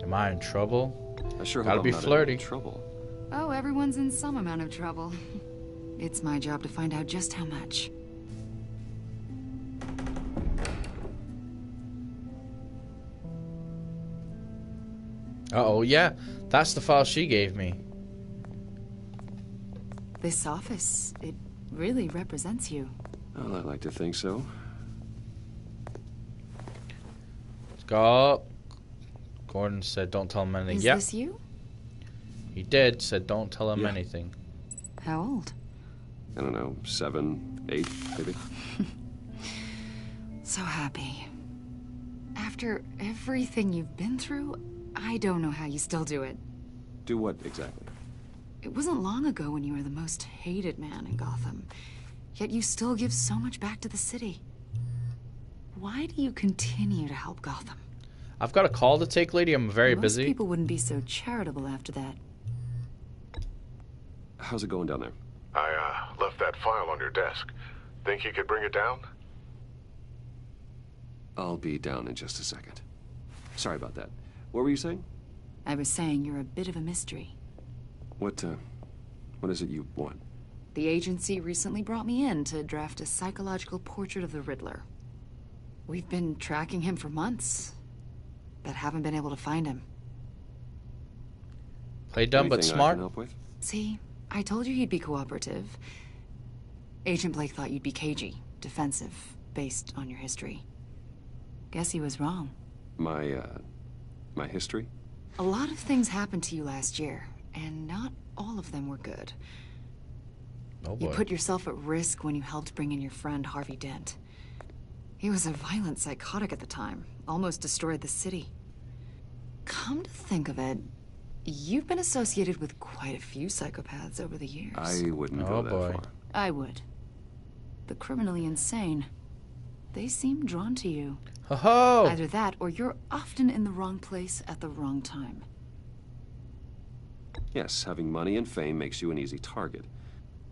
Am I in trouble? I sure Gotta hope be I'm not flirty. in trouble. Oh, everyone's in some amount of trouble. It's my job to find out just how much. Uh-oh, yeah. That's the file she gave me. This office, it really represents you. Well, I'd like to think so. Let's go. Gordon said don't tell him anything. Is yep. this you? He did. Said don't tell him anything. How old? I don't know, 7, 8, maybe. So happy. After everything you've been through, I don't know how you still do it. Do what exactly? It wasn't long ago when you were the most hated man in Gotham. Yet you still give so much back to the city. Why do you continue to help Gotham? I've got a call to take, lady. I'm very busy. Most people wouldn't be so charitable after that. How's it going down there? I, left that file on your desk. Think you could bring it down? I'll be down in just a second. Sorry about that. What were you saying? I was saying you're a bit of a mystery. What is it you want? The agency recently brought me in to draft a psychological portrait of the Riddler. We've been tracking him for months, but haven't been able to find him. Play dumb but Anything smart. I can help with? See, I told you he'd be cooperative. Agent Blake thought you'd be cagey, defensive, based on your history. Guess he was wrong. My history? A lot of things happened to you last year, and not all of them were good. Oh boy. You put yourself at risk when you helped bring in your friend Harvey Dent. He was a violent psychotic at the time, almost destroyed the city. Come to think of it, you've been associated with quite a few psychopaths over the years. I wouldn't go that far. I would. The criminally insane. They seem drawn to you. Ho-ho! Either that, or you're often in the wrong place at the wrong time. Yes, having money and fame makes you an easy target.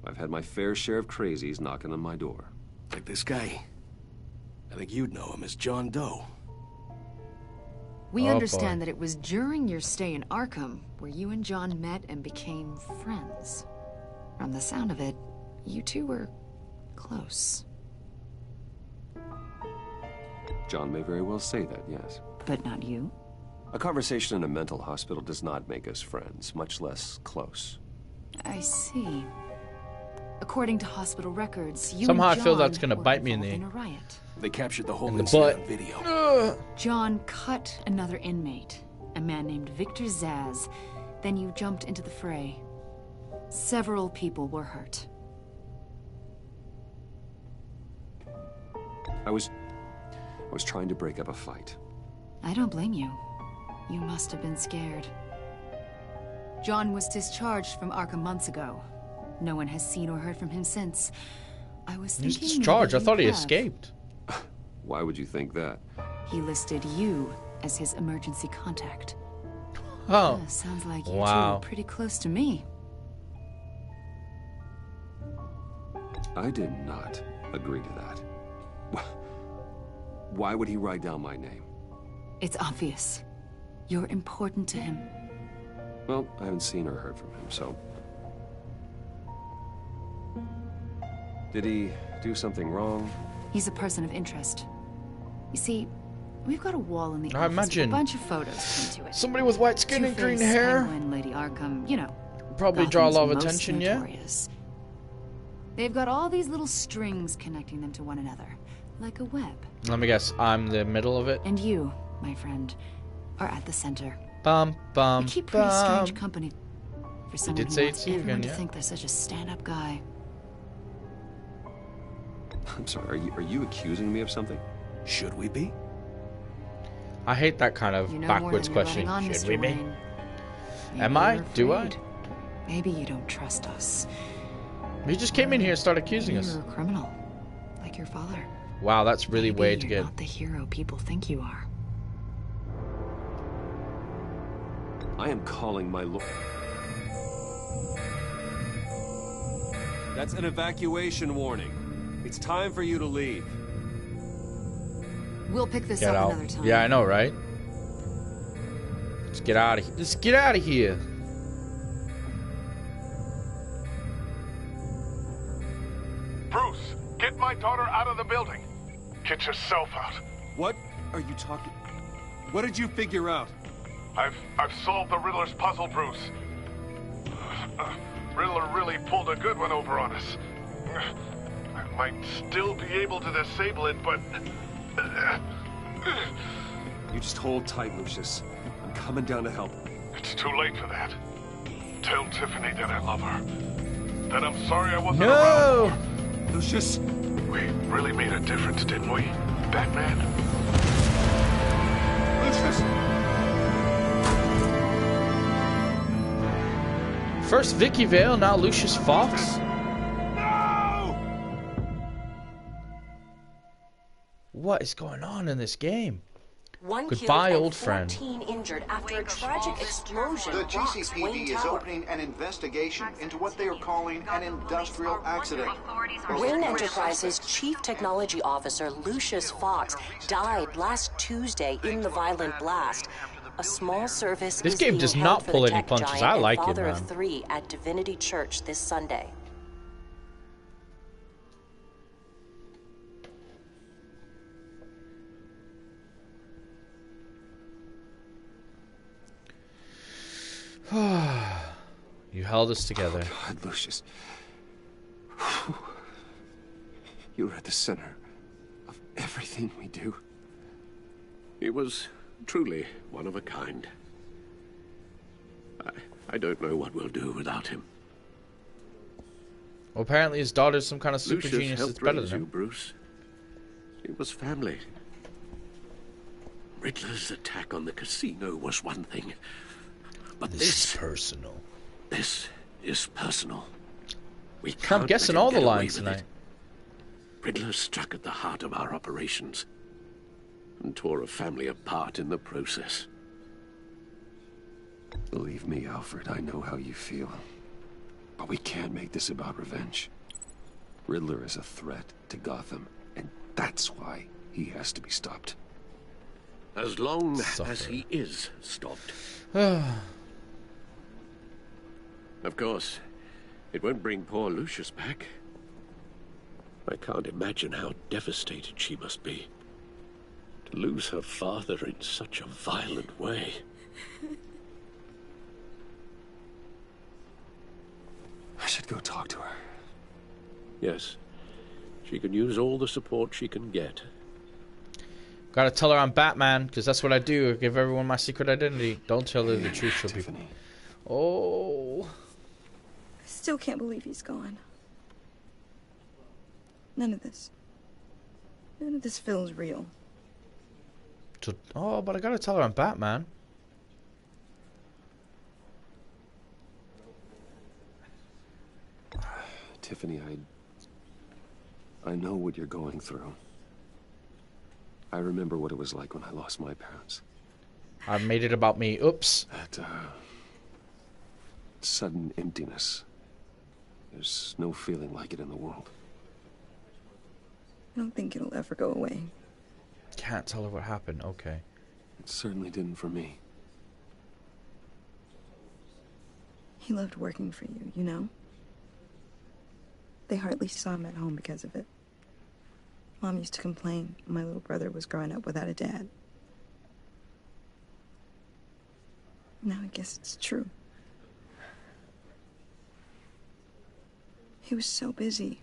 I've had my fair share of crazies knocking on my door. Like this guy. I think you'd know him as John Doe. We understand that it was during your stay in Arkham where you and John met and became friends. From the sound of it, you two were close. John may very well say that, yes. But not you? A conversation in a mental hospital does not make us friends, much less close. I see. According to hospital records, you somehow and I feel John that's gonna were bite me in involved the a riot. They captured the whole in the incident butt. on video. John cut another inmate, a man named Victor Zaz. Then you jumped into the fray. Several people were hurt. I was trying to break up a fight. I don't blame you. You must have been scared. John was discharged from Arkham months ago. No one has seen or heard from him since. I was He's thinking discharged. I maybe thought he you have. escaped. Why would you think that? He listed you as his emergency contact. Oh. Sounds like you two Wow. are pretty close to me. I did not agree to that. Why would he write down my name? It's obvious. You're important to him. Well, I haven't seen or heard from him, so... Did he do something wrong? He's a person of interest. You see, we've got a wall in the I office imagine with a bunch of photos pinned to it. somebody with white skin and green Two-Face, hair. Penguin, Lady Arkham, you know. Probably draw a lot of Gotham's most attention, yeah? notorious. They've got all these little strings connecting them to one another, like a web. Let me guess, I'm the middle of it. And you, my friend, are at the center. Bum bum You keep pretty bum. strange company for someone did who say wants it's you everyone again, to yeah. think they're such a stand-up guy. I'm sorry, are you accusing me of something? Should we be? I hate that kind of You know backwards more than you're question. letting on, Should Mr. we be? Wayne. Maybe Am I? you're Do I? afraid. Maybe you don't trust us. You just came in here and started accusing Maybe us. you're a criminal, like your father. Wow, that's really Maybe way you're to get. not the hero people think you are. I am calling my lord. That's an evacuation warning. It's time for you to leave. We'll pick this Get up out. another time. Yeah, I know, right? Let's get out of here. Let's get out of here. Bruce, get my daughter out of the building. Get yourself out. What are you talking? What did you figure out? I've solved the Riddler's puzzle, Bruce. Riddler really pulled a good one over on us. I might still be able to disable it, but... You just hold tight, Lucius. I'm coming down to help. It's too late for that. Tell Tiffany that I love her. That I'm sorry I wasn't No! around. Lucius! We really made a difference, didn't we, Batman? Lucius! First Vicky Vale, now Lucius Fox. No! What is going on in this game? One Goodbye, killed old and friend. 14 injured after a tragic explosion. The rocks GCPD Wayne is Tower. opening an investigation into what they are calling an industrial accident. Wayne Enterprises Chief Technology Officer Lucius Fox died last Tuesday in the violent blast. A small service This is game being does held not for pull the any tech punches. giant I and like it, father man. of 3 at Divinity Church this Sunday. You held us together. Oh, God, Lucius. You're at the center of everything we do. He was truly one of a kind. I don't know what we'll do without him. Well, apparently his daughter's some kind of super Lucius genius that's helped better raise than you, him. Bruce. It was family. Riddler's attack on the casino was one thing, but This is personal. This is personal. We I'm can't guessing let him all the get away lines with tonight. it. Riddler struck at the heart of our operations and tore a family apart in the process. Believe me, Alfred, I know how you feel. But we can't make this about revenge. Riddler is a threat to Gotham, and that's why he has to be stopped. As long as he is stopped. Of course, it won't bring poor Lucius back. I can't imagine how devastated she must be. To lose her father in such a violent way. I should go talk to her. Yes. She can use all the support she can get. Gotta tell her I'm Batman, because that's what I do. I give everyone my secret identity. Don't tell her the truth, she'll be... Oh... I still can't believe he's gone. None of this feels real. So, oh, but I gotta tell her I'm Batman. Tiffany, I know what you're going through. I remember what it was like when I lost my parents. I've made it about me. Oops. That, sudden emptiness. There's no feeling like it in the world. I don't think it'll ever go away. Can't tell her what happened. Okay. It certainly didn't for me. He loved working for you, you know? They hardly saw him at home because of it. Mom used to complain my little brother was growing up without a dad. Now I guess it's true. He was so busy.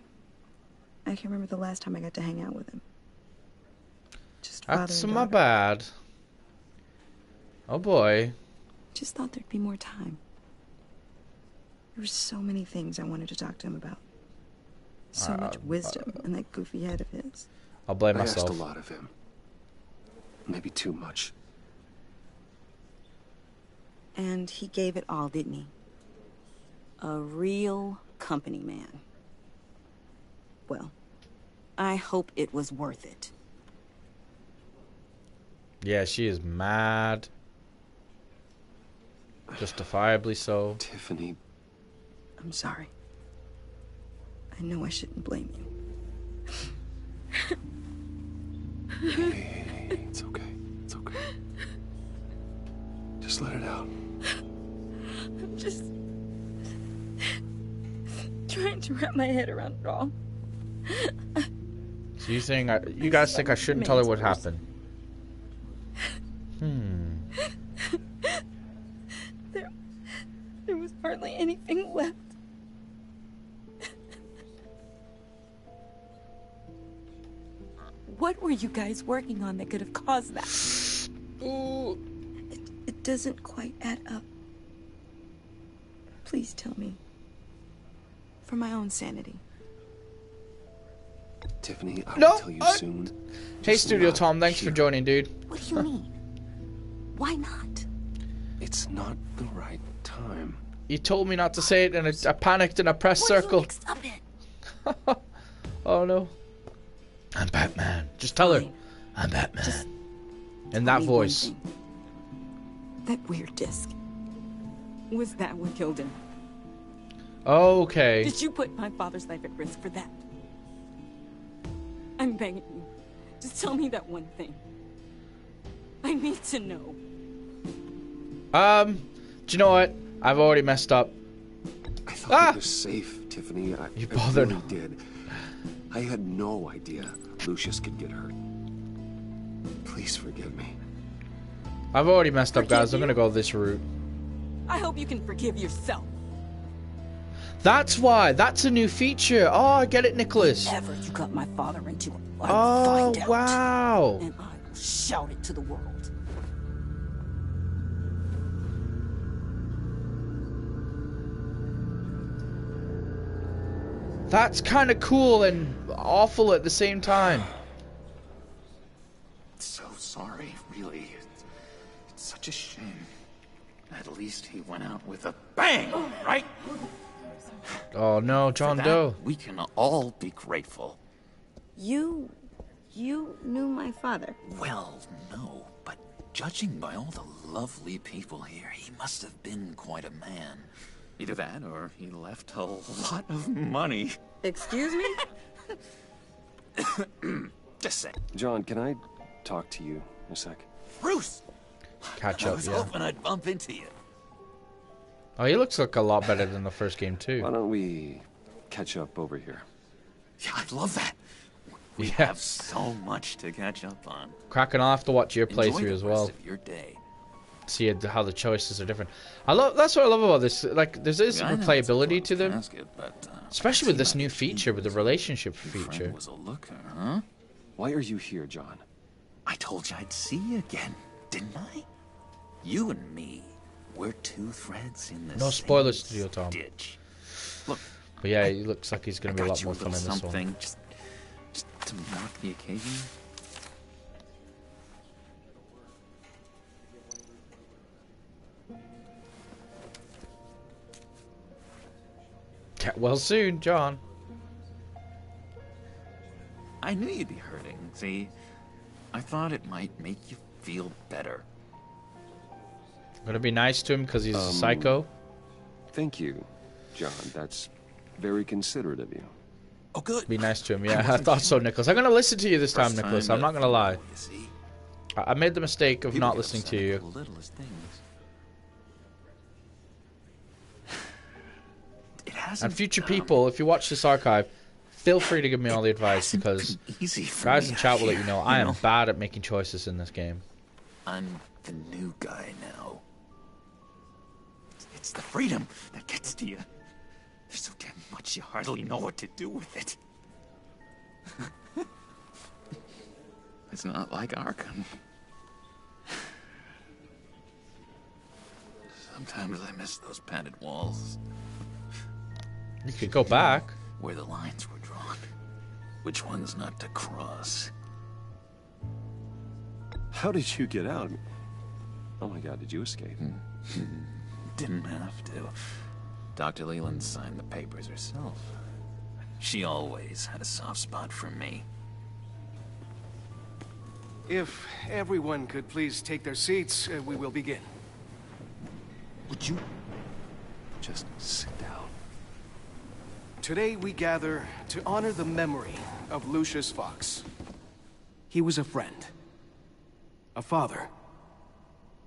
I can't remember the last time I got to hang out with him. Just father That's and my daughter. bad. Oh boy. Just thought there'd be more time. There were so many things I wanted to talk to him about. So much wisdom in that goofy head of his. I'll blame myself. I asked a lot of him. Maybe too much. And he gave it all, didn't he? A real company man. Well, I hope it was worth it. Yeah, she is mad. Justifiably so. Tiffany. I'm sorry. I know I shouldn't blame you. Hey, it's okay. It's okay. Just let it out. I'm just trying to wrap my head around it all. So you saying you guys think I shouldn't tell her what happened? There was hardly anything left. What were you guys working on that could have caused that? Ooh. It doesn't quite add up. Please tell me. For my own sanity. Tiffany, I'll tell you soon. Hey, Studio Tom, thanks for joining, dude. What do you mean? Why not? It's not the right time. You told me not to say it, and I panicked and I pressed circle. Oh no. I'm Batman. Just tell her. I'm Batman. In that voice. That weird disc. Was that what killed him? Okay. Did you put my father's life at risk for that? I'm begging you. Just tell me that one thing. I need to know. Do you know what? I've already messed up. I thought it was safe, Tiffany. You bothered. I really did. I had no idea Lucius could get hurt. Please forgive me. I've already messed up, guys. I'm gonna go this route. I hope you can forgive yourself. That's why. That's a new feature. Oh, I get it, Nicholas. Whatever you got my father into, I Oh, will find out. wow. And I will shout it to the world. That's kind of cool and awful at the same time. So sorry, really. It's such a shame. At least he went out with a bang, right? Oh no, John For that, Doe. We can all be grateful. You knew my father? Well, no, but judging by all the lovely people here, he must have been quite a man. Either that, or he left a lot of money. Excuse me? Just say. John, can I talk to you a sec? Bruce! Catch I up, was yeah. hoping I'd bump into you. Oh, he looks like a lot better than the first game too. Why don't we catch up over here? Yeah, I'd love that. We have so much to catch up on. Cracking off to watch your playthrough as well. Your day. See how the choices are different. That's what I love about this. Like, there's this replayability to them, especially with this new feature, with the relationship feature. Was a looker, huh? Why are you here, John? I told you I'd see you again, didn't I? You and me, we're two threads in this. No spoilers, Studio Tom. Ditch. Look, but yeah, it looks like he's going to be a lot more fun in this one. Just to mark the occasion. Get well soon, John. I knew you'd be hurting. See, I thought it might make you feel better. I'm gonna be nice to him because he's a psycho. Thank you, John. That's very considerate of you. Oh, good. Be nice to him. Yeah, I thought so, Nicholas. I'm gonna listen to you this time, Nicholas. I'm not gonna lie. I made the mistake of not listening to you. And future people, if you watch this archive, feel free to give me all the advice, because guys in chat will let you know I am bad at making choices in this game. I'm the new guy now. It's the freedom that gets to you. There's so damn much you hardly know what to do with it. It's not like Arkham. Sometimes I miss those padded walls. You could go back. Where the lines were drawn. Which ones not to cross. How did you get out? Oh my god, did you escape? Didn't have to. Dr. Leland signed the papers herself. She always had a soft spot for me. If everyone could please take their seats, we will begin. Would you just sit down? Today we gather to honor the memory of Lucius Fox. He was a friend, a father,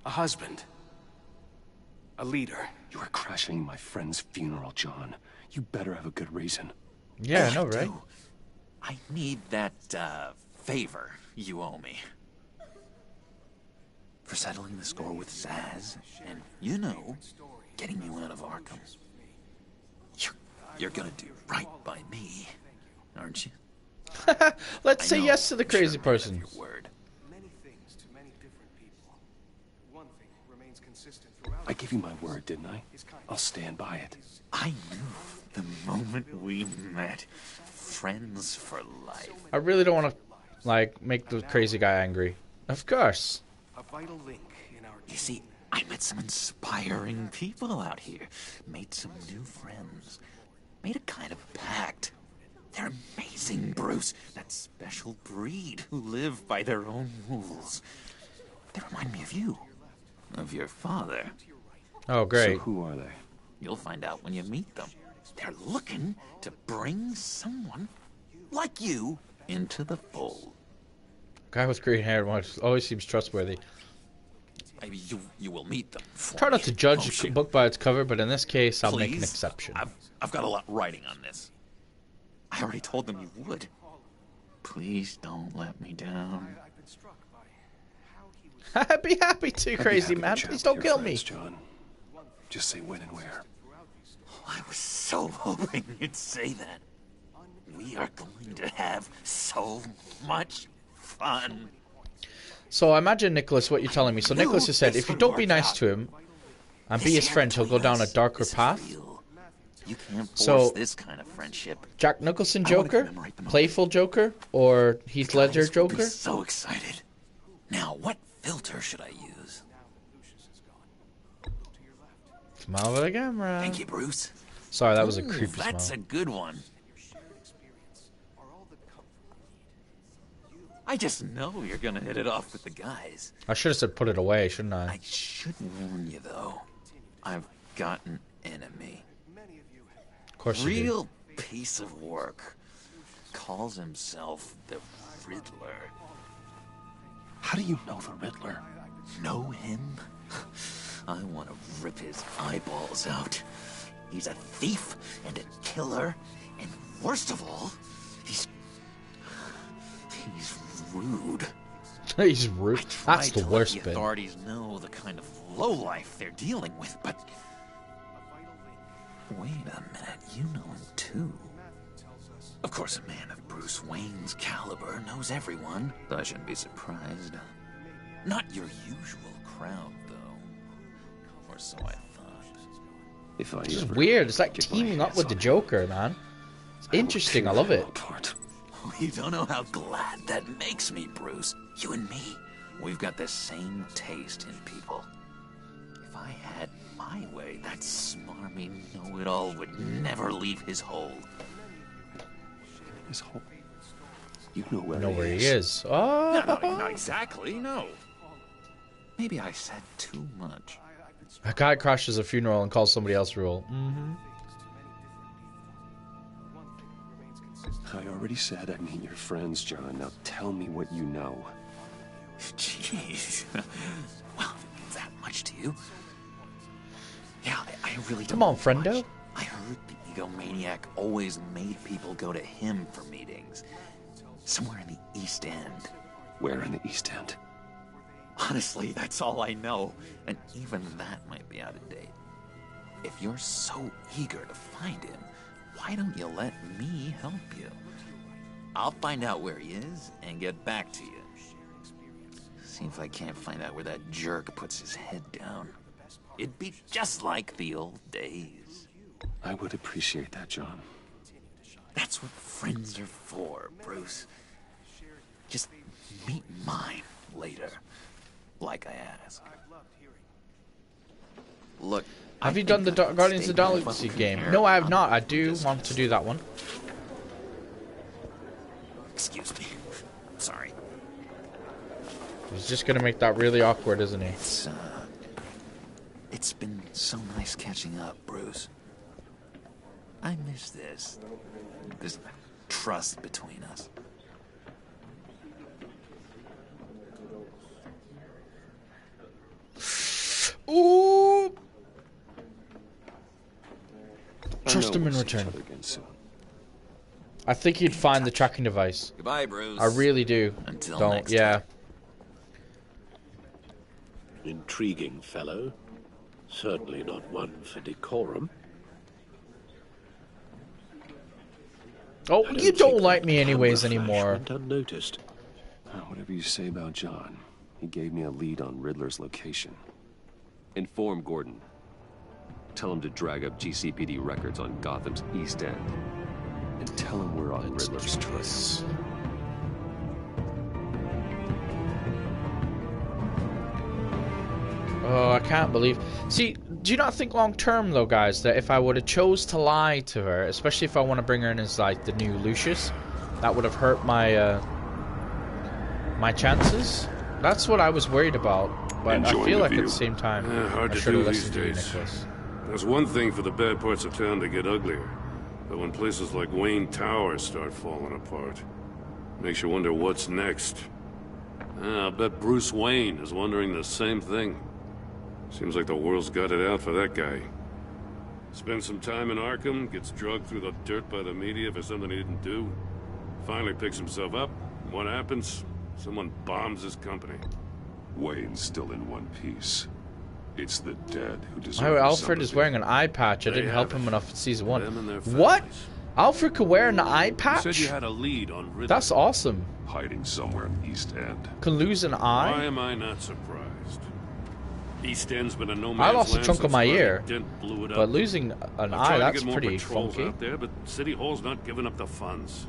a husband, a leader. You are crashing my friend's funeral, John. You better have a good reason. Yeah, I know, right? I need that, favor you owe me. For settling the score with Zaz, and, you know, getting you out of Arkham. You're gonna do right by me, aren't you? Let's say yes to the crazy person. Your word. I gave you my word, didn't I? I'll stand by it. I knew the moment we met. Friends for life. I really don't want to, like, make the crazy guy angry. Of course. A vital link in our You see, I met some inspiring people out here. Made some new friends. Made a kind of pact. They're amazing, Bruce. That special breed who live by their own rules. They remind me of you. Of your father. Oh, great. So who are they? You'll find out when you meet them. They're looking to bring someone like you into the fold. Guy with green hair always seems trustworthy. Maybe you will meet them. Try not to judge a book by its cover, but in this case, I'll make an exception. I've got a lot riding on this. I already told them you would. Please don't let me down. I'd be happy to, crazy man. Please don't kill me. John. Just say when and where. Oh, I was so hoping you'd say that. We are going to have so much fun. So I imagine, Nicholas, what you're telling me. So Nicholas has said, if you don't be nice to him and be his friend, he'll go down a darker path. You can't force this kind of friendship. Jack Nicholson Joker, playful Joker, or Heath Ledger Joker? So excited. Now, what filter should I use? Smile for the camera. Thank you, Bruce. Sorry, that was a creepy smile. That's a good one. I just know you're gonna hit it off with the guys. I should have said put it away, shouldn't I? I should warn you, though. I've got an enemy. Of course you do. Real piece of work. Calls himself the Riddler. How do you know the Riddler? Know him? I want to rip his eyeballs out. He's a thief and a killer, and worst of all, He's rude. He's rude. That's the worst bit. The authorities know the kind of lowlife they're dealing with, but... Wait a minute, you know him too. Of course, a man of Bruce Wayne's caliber knows everyone. I shouldn't be surprised. Not your usual crowd, though. Or so I thought. If I It's weird. It's like teaming up with the Joker, man. It's interesting. I love it. You don't know how glad that makes me, Bruce. You and me, we've got the same taste in people. If I had my way, that smarmy know-it-all would never leave his hole. His hole? You know where, he is. Oh. No, not exactly, no. Maybe I said too much. A guy crashes a funeral and calls somebody else rude. Mm-hmm. I already said I mean your friends, John. Now tell me what you know. Jeez. Well, that much to you? Yeah, I really don't. Come on, friendo. Much. I heard the egomaniac always made people go to him for meetings. Somewhere in the East End. Where in the East End? Honestly, that's all I know. And even that might be out of date. If you're so eager to find him, why don't you let me help you? I'll find out where he is and get back to you. See if I can't find out where that jerk puts his head down. It'd be just like the old days. I would appreciate that, John. That's what friends are for, Bruce. Just meet mine later, like I asked. Look, have you done the Guardians of the Galaxy game? No, I have not. I do want to do that one. Excuse me. Sorry. He's just gonna make that really awkward, isn't he? It's been so nice catching up, Bruce. I miss this trust between us. Ooh. Trust him in return. I think he'd find the tracking device. Goodbye, Bruce. I really do. Until Don't. next Yeah. time. Intriguing fellow. Certainly not one for decorum. Oh, you don't like me anyways anymore. Went unnoticed. Whatever you say about John, he gave me a lead on Riddler's location. Inform Gordon. Tell him to drag up GCPD records on Gotham's East End. And tell him we're on Riddler's trace. Oh, I can't believe... See, do you not think long term, though, guys, that if I would have chose to lie to her, especially if I want to bring her in as, like, the new Lucius, that would have hurt my, my chances? That's what I was worried about, but I feel like at the same time, hard I to should have do these listened to you, days. Nicholas. There's one thing for the bad parts of town to get uglier, but when places like Wayne Towers start falling apart, makes you wonder what's next. I'll bet Bruce Wayne is wondering the same thing. Seems like the world's got it out for that guy. Spends some time in Arkham, gets drugged through the dirt by the media for something he didn't do. Finally picks himself up. What happens? Someone bombs his company. Wayne's still in one piece. It's the dead who deserve Oh, Alfred is sympathy. wearing an eye patch. I They didn't help have him enough in season 1. Them and their What? families. Alfred could wear an eye patch? You said you had a lead on Riddler. That's awesome. Hiding somewhere in the East End. Can lose an eye? Why am I not surprised? East End's been a no man's I lost a land chunk of since my Harvey ear, Dent blew it up. but losing an I've eye, tried to that's get more pretty patrols funky. out there, but City Hall's not giving up the funds.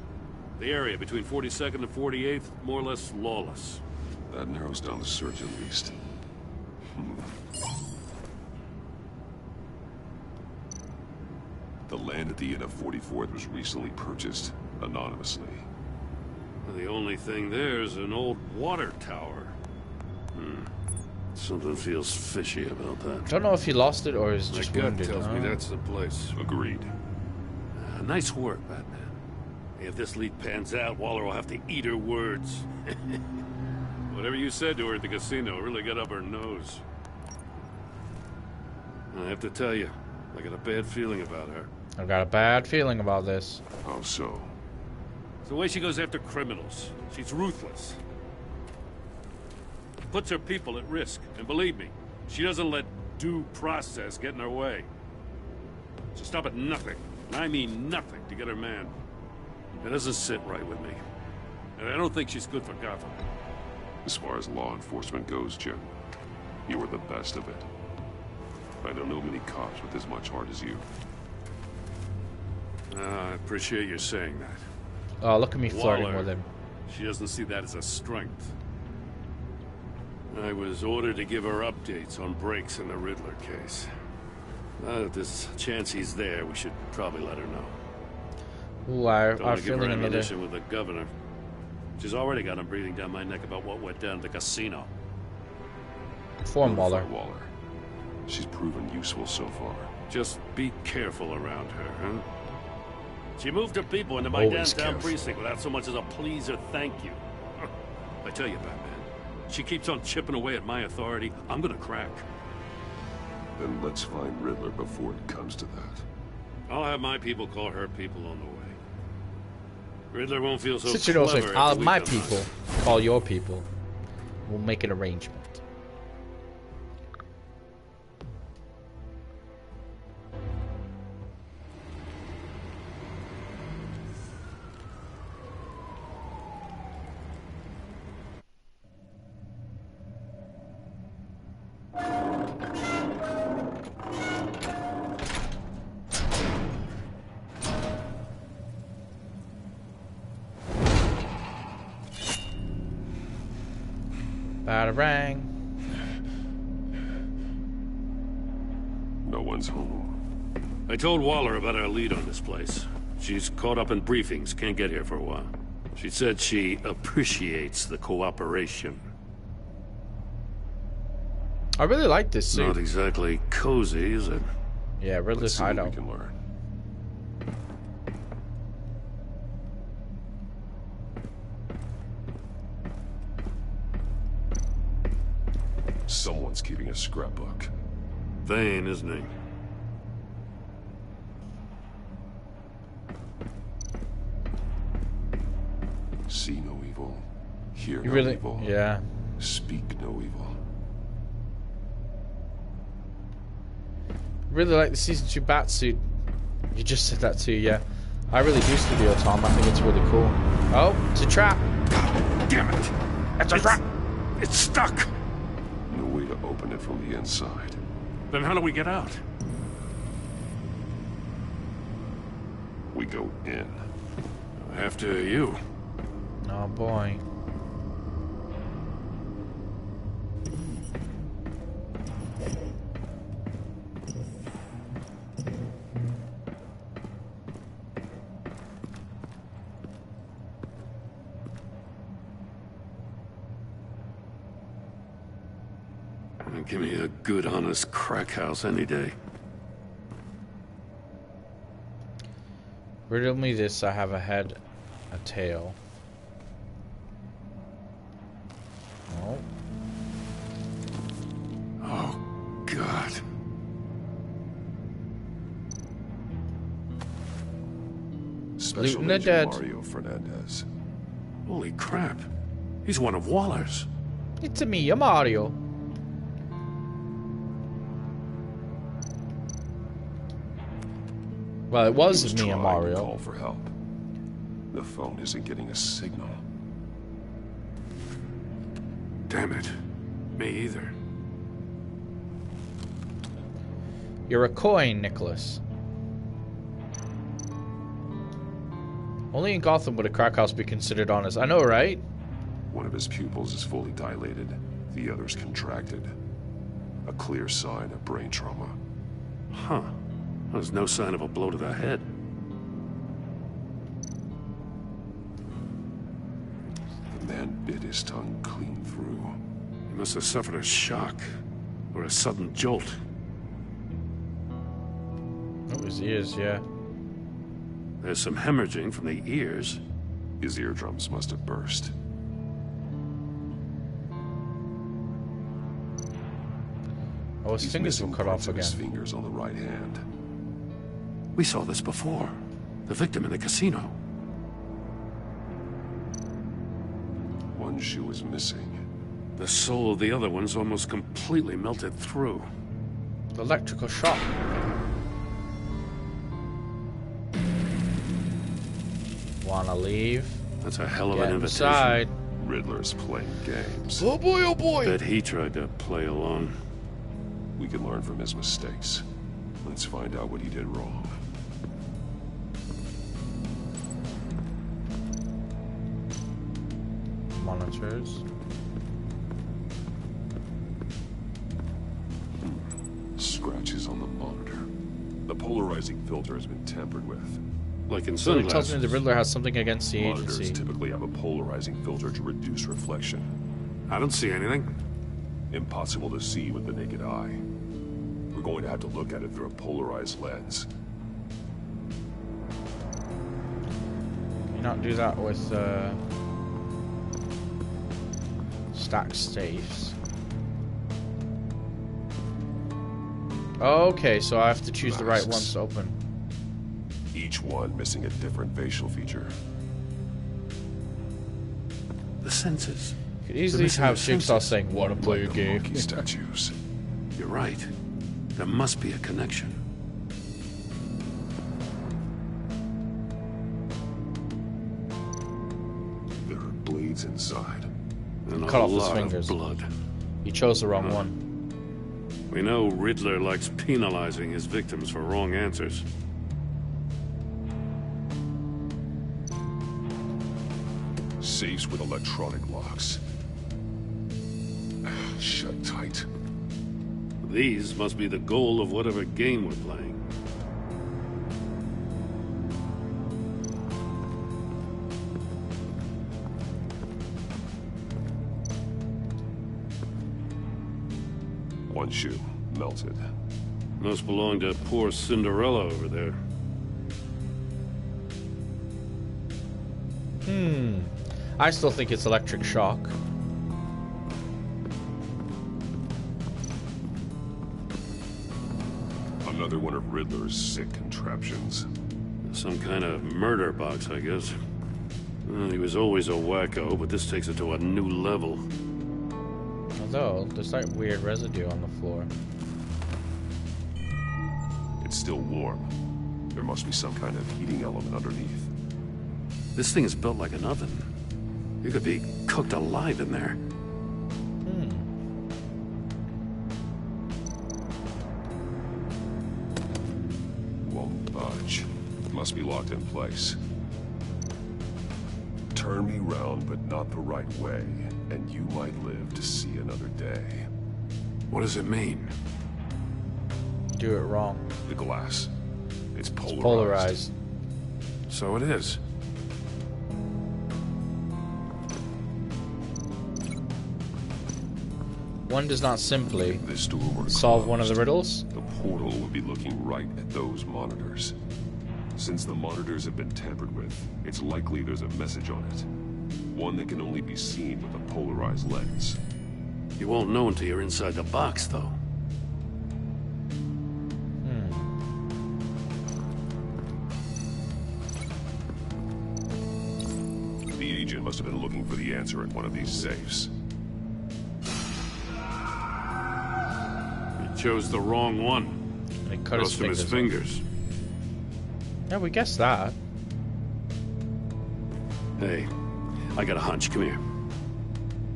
The area between 42nd and 48th, more or less lawless. That narrows down the search at least. The land at the end of 44th was recently purchased anonymously. The only thing there is an old water tower. Something feels fishy about that. Don't know if he lost it or is My just gut wounded. tells me that's the place. Agreed. Nice work, Batman. If this lead pans out, Waller will have to eat her words. Whatever you said to her at the casino really got up her nose. I have to tell you, I got a bad feeling about her. I've got a bad feeling about this. How so? the way she goes after criminals. She's ruthless. Puts her people at risk. And believe me, she doesn't let due process get in her way. She'll stop at nothing, and I mean nothing, to get her man. It doesn't sit right with me. And I don't think she's good for Gotham. As far as law enforcement goes, Jim, you are the best of it. I don't know many cops with as much heart as you. I appreciate you saying that. Oh, look at me flirting with him. She doesn't see that as a strength. I was ordered to give her updates on breaks in the Riddler case. If there's a chance he's there, we should probably let her know. Ooh, I'm Don't want to give her feeling another... ammunition with the governor. She's already got him breathing down my neck about what went down at the casino. Form Waller. She's proven useful so far. Just be careful around her, huh? She moved her people into my downtown precinct without so much as a please or thank you. I tell you, Batman, she keeps on chipping away at my authority, I'm gonna crack. Then let's find Riddler before it comes to that. I'll have my people call her people on the way. Riddler won't feel so Since also, clever. I'll have my people call your people. We'll make an arrangement. Bada-rang. No one's home. I told Waller about our lead on this place. She's caught up in briefings, can't get here for a while. She said she appreciates the cooperation. I really like this suit. Not exactly cozy, is it? Yeah, Riddler's hideout. We can learn. Someone's keeping a scrapbook. Vain, isn't he? See no evil. Hear You no really, evil. yeah. Speak no evil. Really like the season 2 bat suit. You just said that too, yeah. I really do, Studio Tom. I think it's really cool. Oh, it's a trap. Damn it! It's a trap. It's stuck. No way to open it from the inside. Then how do we get out? We go in. After you. Oh boy. Give me a good, honest crack house any day. Riddle me this. I have a head, a tail. Oh. Oh, God. Special Looting the Agent dead. Mario Fernandez. Holy crap. He's one of Waller's. It's me, a Mario. Well, it was me and Mario. Call for help. The phone isn't getting a signal. Damn it. Me either. You're a coin, Nicholas. Only in Gotham would a crack house be considered honest. I know, right? One of his pupils is fully dilated. The other's contracted. A clear sign of brain trauma. Huh. There's no sign of a blow to the head. The man bit his tongue clean through. He must have suffered a shock. Or a sudden jolt. Oh, his ears, yeah. There's some hemorrhaging from the ears. His eardrums must have burst. Oh, his fingers were cut off again. His fingers on the right hand. We saw this before. The victim in the casino. one shoe is missing. The soul of the other one's almost completely melted through. Electrical shock. Wanna leave? That's a hell of Get an invitation. Inside. Riddler's playing games. Oh boy, oh boy! Bet he tried to play along. We can learn from his mistakes. Let's find out what he did wrong. Monitors. Scratches on the monitor. The polarizing filter has been tampered with. Like in So it sunglasses. tells me the Riddler has something against the Monitors agency. typically have a polarizing filter to reduce reflection. I don't see anything. Impossible to see with the naked eye. We're going to have to look at it through a polarized lens. Can you not do that with stack safes? Okay, so I have to choose the right ones to open. Each one missing a different facial feature. The senses. You could easily have Jigsaw saying, "Wanna play a game?" Monkey statues. You're right. There must be a connection. There are blades inside. And Cut a off his lot fingers. of blood. He chose the wrong one. We know Riddler likes penalizing his victims for wrong answers. Safes with electronic locks. Shut tight. These must be the goal of whatever game we're playing. One shoe, melted. Must belong to poor Cinderella over there. I still think it's electric shock. Another one of Riddler's sick contraptions. Some kind of murder box, I guess. Well, he was always a wacko, but this takes it to a new level. Although, there's like weird residue on the floor. It's still warm. There must be some kind of heating element underneath. This thing is built like an oven. You could be cooked alive in there. Won't budge. Must be locked in place. Turn me round, but not the right way, and you might live to see another day. What does it mean? Do it wrong. The glass. It's polarized. It's polarized. So it is. One does not simply If this door were solve one of the closed, riddles. The portal would be looking right at those monitors. Since the monitors have been tampered with, it's likely there's a message on it. One that can only be seen with a polarized lens. You won't know until you're inside the box, though. The agent must have been looking for the answer in one of these safes. He chose the wrong one. And he cut his Cost him his fingers. Yeah, we guessed that. Hey, I got a hunch. Come here.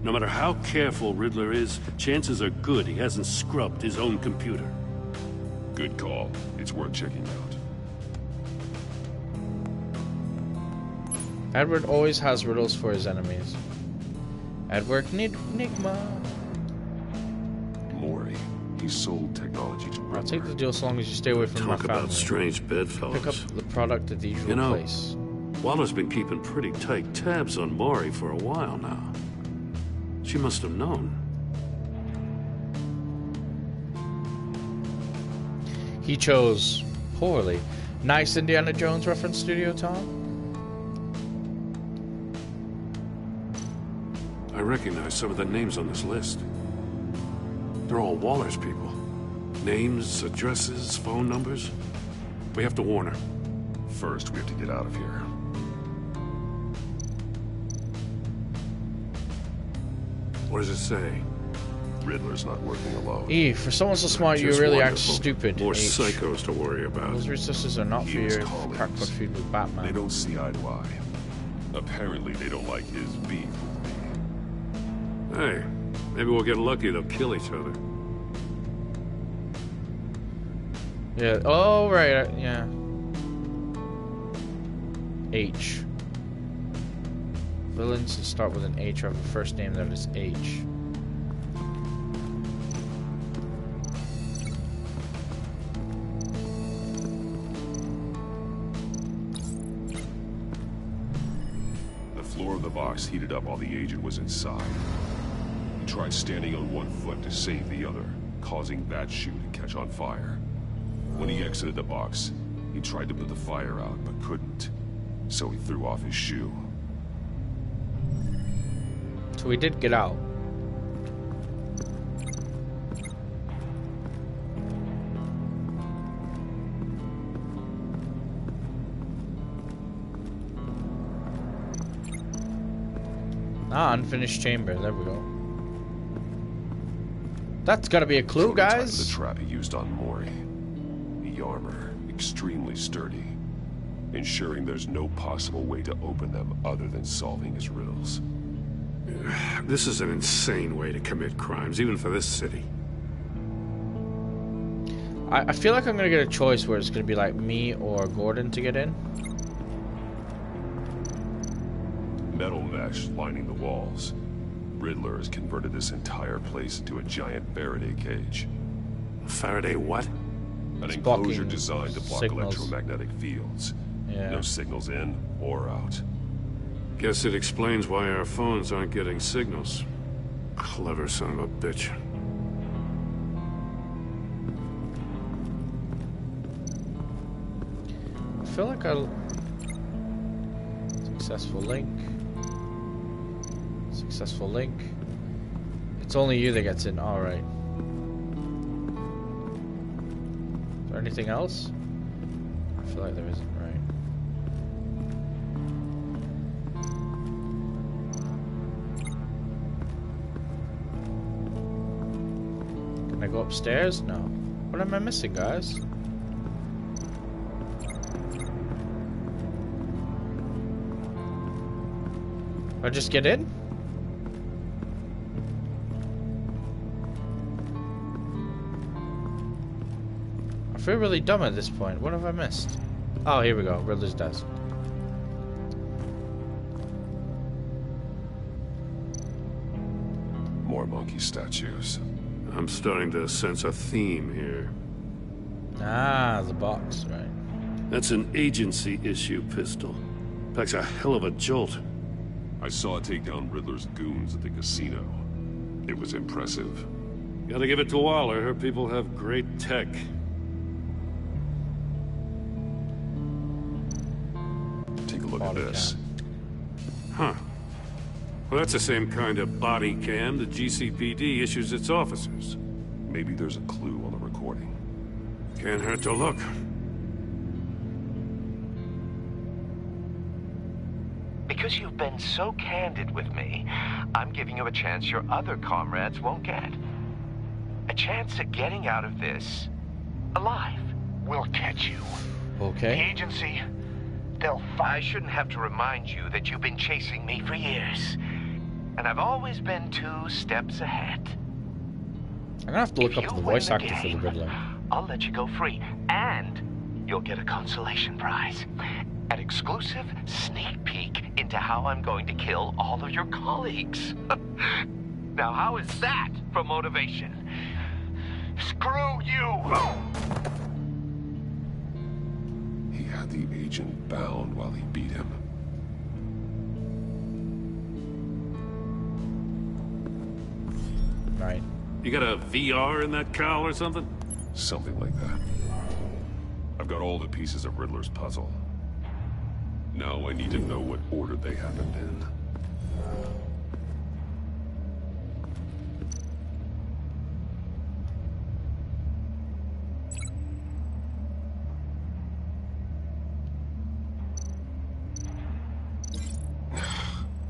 No matter how careful Riddler is, chances are good he hasn't scrubbed his own computer. Good call. It's worth checking out. Edward always has riddles for his enemies. Edward Nigma. Maury. He sold technology to Riddler. I'll take the deal so long as you stay away from my Talk family. about strange bedfellows. Pick up the product at the usual You know, place. Waller's been keeping pretty tight tabs on Maury for a while now. She must have known. He chose poorly. Nice Indiana Jones reference, Studio Tom. I recognize some of the names on this list. They're all Waller's people. Names, addresses, phone numbers. We have to warn her. First, we have to get out of here. What does it say? Riddler's not working alone. E, for someone so smart, you really act stupid. More H. psychos to worry about. Those resources are not for your crackpot feud with Batman. They don't see eye to eye. Apparently, they don't like his beef with me. Hey, maybe we'll get lucky. They'll kill each other. Yeah. Oh, right. Yeah. H. Villains that start with an H or have a first name that is H. The floor of the box heated up while the agent was inside. He tried standing on one foot to save the other, causing that shoe to catch on fire. When he exited the box, he tried to put the fire out, but couldn't. So he threw off his shoe. So we did get out. Ah, unfinished chamber. There we go. That's gotta be a clue, guys. The trap he used on Mori. The armor, extremely sturdy, ensuring there's no possible way to open them other than solving his riddles. This is an insane way to commit crimes, even for this city. I feel like I'm gonna get a choice where it's gonna be like me or Gordon to get in. Metal mesh lining the walls. Riddler has converted this entire place into a giant Faraday cage. Faraday what? An enclosure designed to block signals. electromagnetic fields. Yeah. No signals in or out. Guess it explains why our phones aren't getting signals. Clever son of a bitch. I feel like I'll... Successful link. Successful link. It's only you that gets in. Alright. Is there anything else? I feel like there isn't, right? Can I go upstairs? No. What am I missing, guys? I just get in? I feel really dumb at this point. What have I missed? Oh, here we go. Riddler's desk. More monkey statues. I'm starting to sense a theme here. Ah, the box, right. That's an agency issue pistol. Packs a hell of a jolt. I saw it take down Riddler's goons at the casino. It was impressive. Gotta give it to Waller. Her people have great tech. Take a look at this. Huh. Well, that's the same kind of body cam the GCPD issues its officers. Maybe there's a clue on the recording. Can't hurt to look. Because you've been so candid with me, I'm giving you a chance your other comrades won't get. A chance at getting out of this alive. We'll catch you. Okay. The agency, they'll I shouldn't have to remind you that you've been chasing me for years. And I've always been 2 steps ahead. I'm gonna have to look up the voice actor for the Riddler. I'll let you go free, and you'll get a consolation prize. An exclusive sneak peek into how I'm going to kill all of your colleagues. Now, how is that for motivation? Screw you! He had the agent bound while he beat him. Right. You got a VR in that cowl or something? Something like that. I've got all the pieces of Riddler's puzzle. Now I need to know what order they happened in.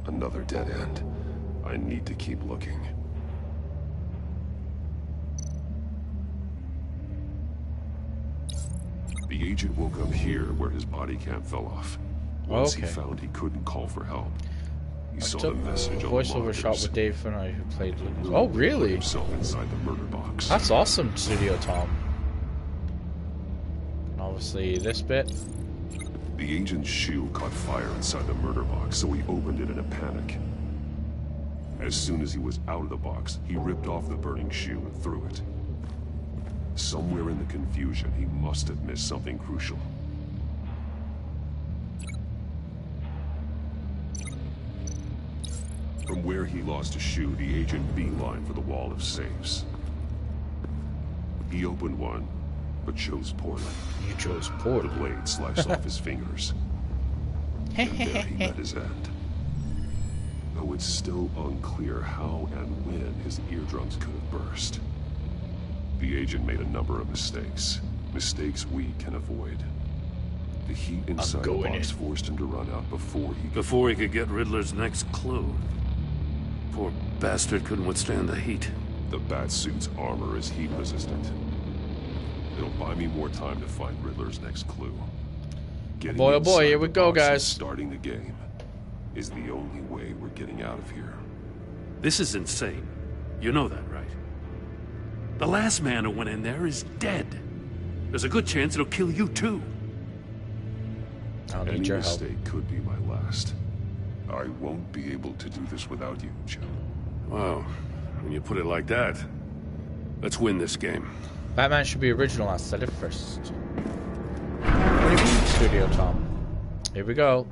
Another dead end. I need to keep looking. The agent woke up here where his body cam fell off. Once he found he couldn't call for help. He saw the message on the voiceover shot with Dave Finnoy, who played Lucas. Oh, really? Himself inside the murder box. That's awesome, Studio Tom. And obviously, this bit. The agent's shoe caught fire inside the murder box, so he opened it in a panic. As soon as he was out of the box, he ripped off the burning shoe and threw it. Somewhere in the confusion, he must have missed something crucial. From where he lost a shoe, the agent beelined for the wall of safes. He opened one, but chose poorly. You chose poorly. The blade sliced off his fingers. And there he met his end. Though it's still unclear how and when his eardrums could have burst. The agent made a number of mistakes. Mistakes we can avoid. The heat inside the box forced him to run out before he could get Riddler's next clue. Poor bastard couldn't withstand the heat. The Batsuit's armor is heat resistant. It'll buy me more time to find Riddler's next clue. Getting boy, oh boy, here we go, guys. Starting the game is the only way we're getting out of here. This is insane. You know that, right? The last man who went in there is dead. There's a good chance it'll kill you too. I'll need Any your help. mistake could be my last. I won't be able to do this without you, Joe. Wow, when you put it like that, let's win this game. Batman should be original. I said it first. What do you mean, Studio Tom? Here we go.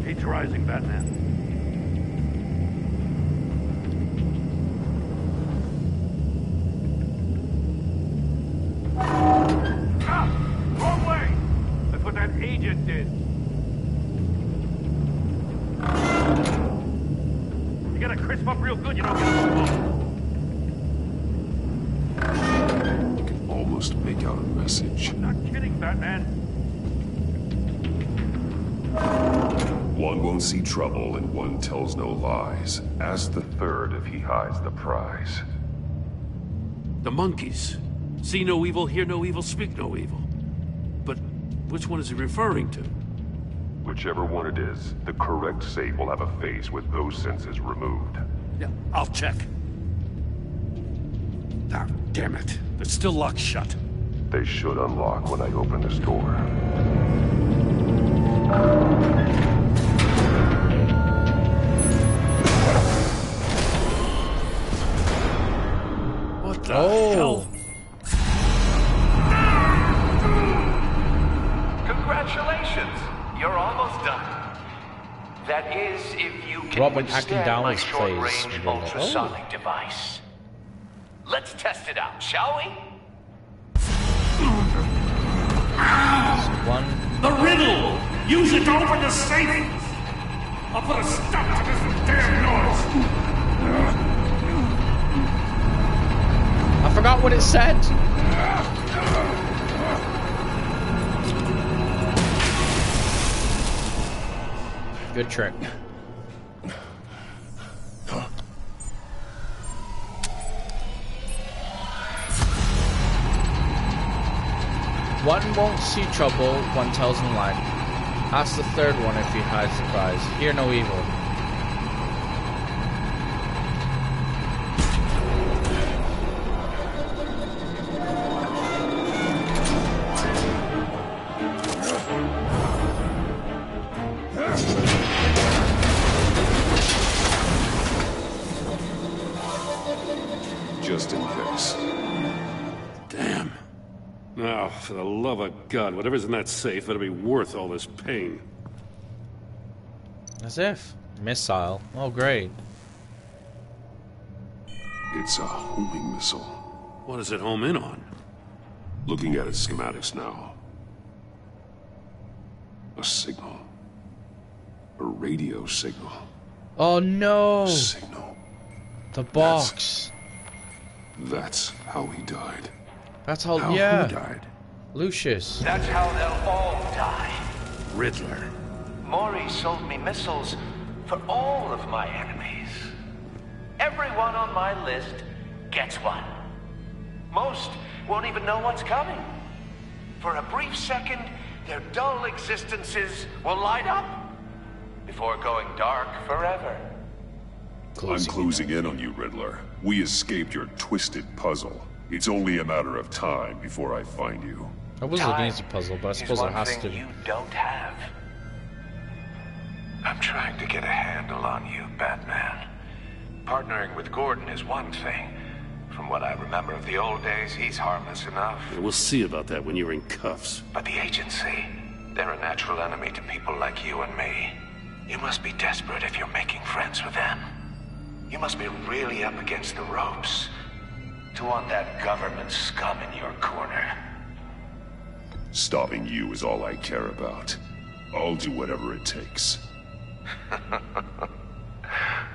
Heat's rising, Batman. Wrong way! That's what that agent did. You gotta crisp up real good, you don't get a I can almost make out a message. I'm not kidding, Batman. One won't see trouble and one tells no lies. Ask the third if he hides the prize. The monkeys. See no evil, hear no evil, speak no evil. But which one is he referring to? Whichever one it is, the correct safe will have a face with those senses removed. Yeah, I'll check. Ah, damn it. They're still locked shut. They should unlock when I open this door. What the hell? Congratulations! You're almost done. That is, if you can Robin withstand Atkins my plays short-range Riddler. ultrasonic device. Let's test it out, shall we? One. The riddle! Use it to open the safe! I'll put a stop to this damn noise! I forgot what it said. Good trick. One won't see trouble, one tells no lie. Ask the third one if he hides the prize. Hear no evil. Just in case. Damn. Now, for the love of God, whatever's in that safe better be worth all this pain. As if. Missile. Oh, great. It's a homing missile. What does it home in on? Looking at its schematics now. A signal. A radio signal. Oh no! A signal. The box. That's how he died. That's how, How yeah. who died? Lucius. That's how they'll all die. Riddler. Maury sold me missiles for all of my enemies. Everyone on my list gets one. Most won't even know what's coming. For a brief second, their dull existences will light up before going dark forever. I'm closing in on you, Riddler. We escaped your twisted puzzle. It's only a matter of time before I find you. I was looking at the puzzle, but I suppose it has to. You don't have. I'm trying to get a handle on you, Batman. Partnering with Gordon is one thing. From what I remember of the old days, he's harmless enough. Yeah, we'll see about that when you're in cuffs. But the agency, they're a natural enemy to people like you and me. You must be desperate if you're making friends with them. You must be really up against the ropes to want that government scum in your corner. Stopping you is all I care about. I'll do whatever it takes.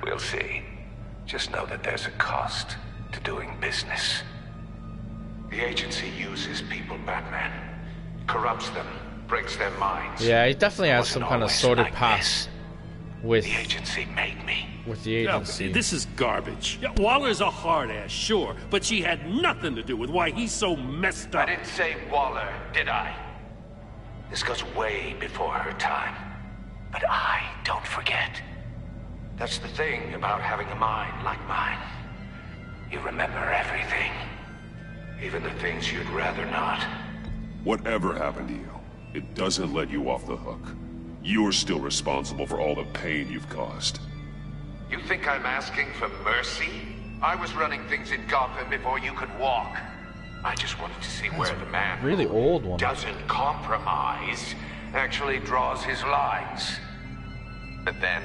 We'll see. Just know that there's a cost to doing business. The agency uses people, Batman. Corrupts them, breaks their minds. Yeah, he definitely has some kind of sordid past with the agency made me. With the agency. No, this is garbage. Yeah, Waller's a hard ass, sure, but she had nothing to do with why he's so messed up. I didn't say Waller, did I? This goes way before her time. But I don't forget. That's the thing about having a mind like mine. You remember everything. Even the things you'd rather not. Whatever happened to you, it doesn't let you off the hook. You're still responsible for all the pain you've caused. You think I'm asking for mercy? I was running things in Gotham before you could walk. I just wanted to see where the man really old one doesn't compromise actually draws his lines. But then,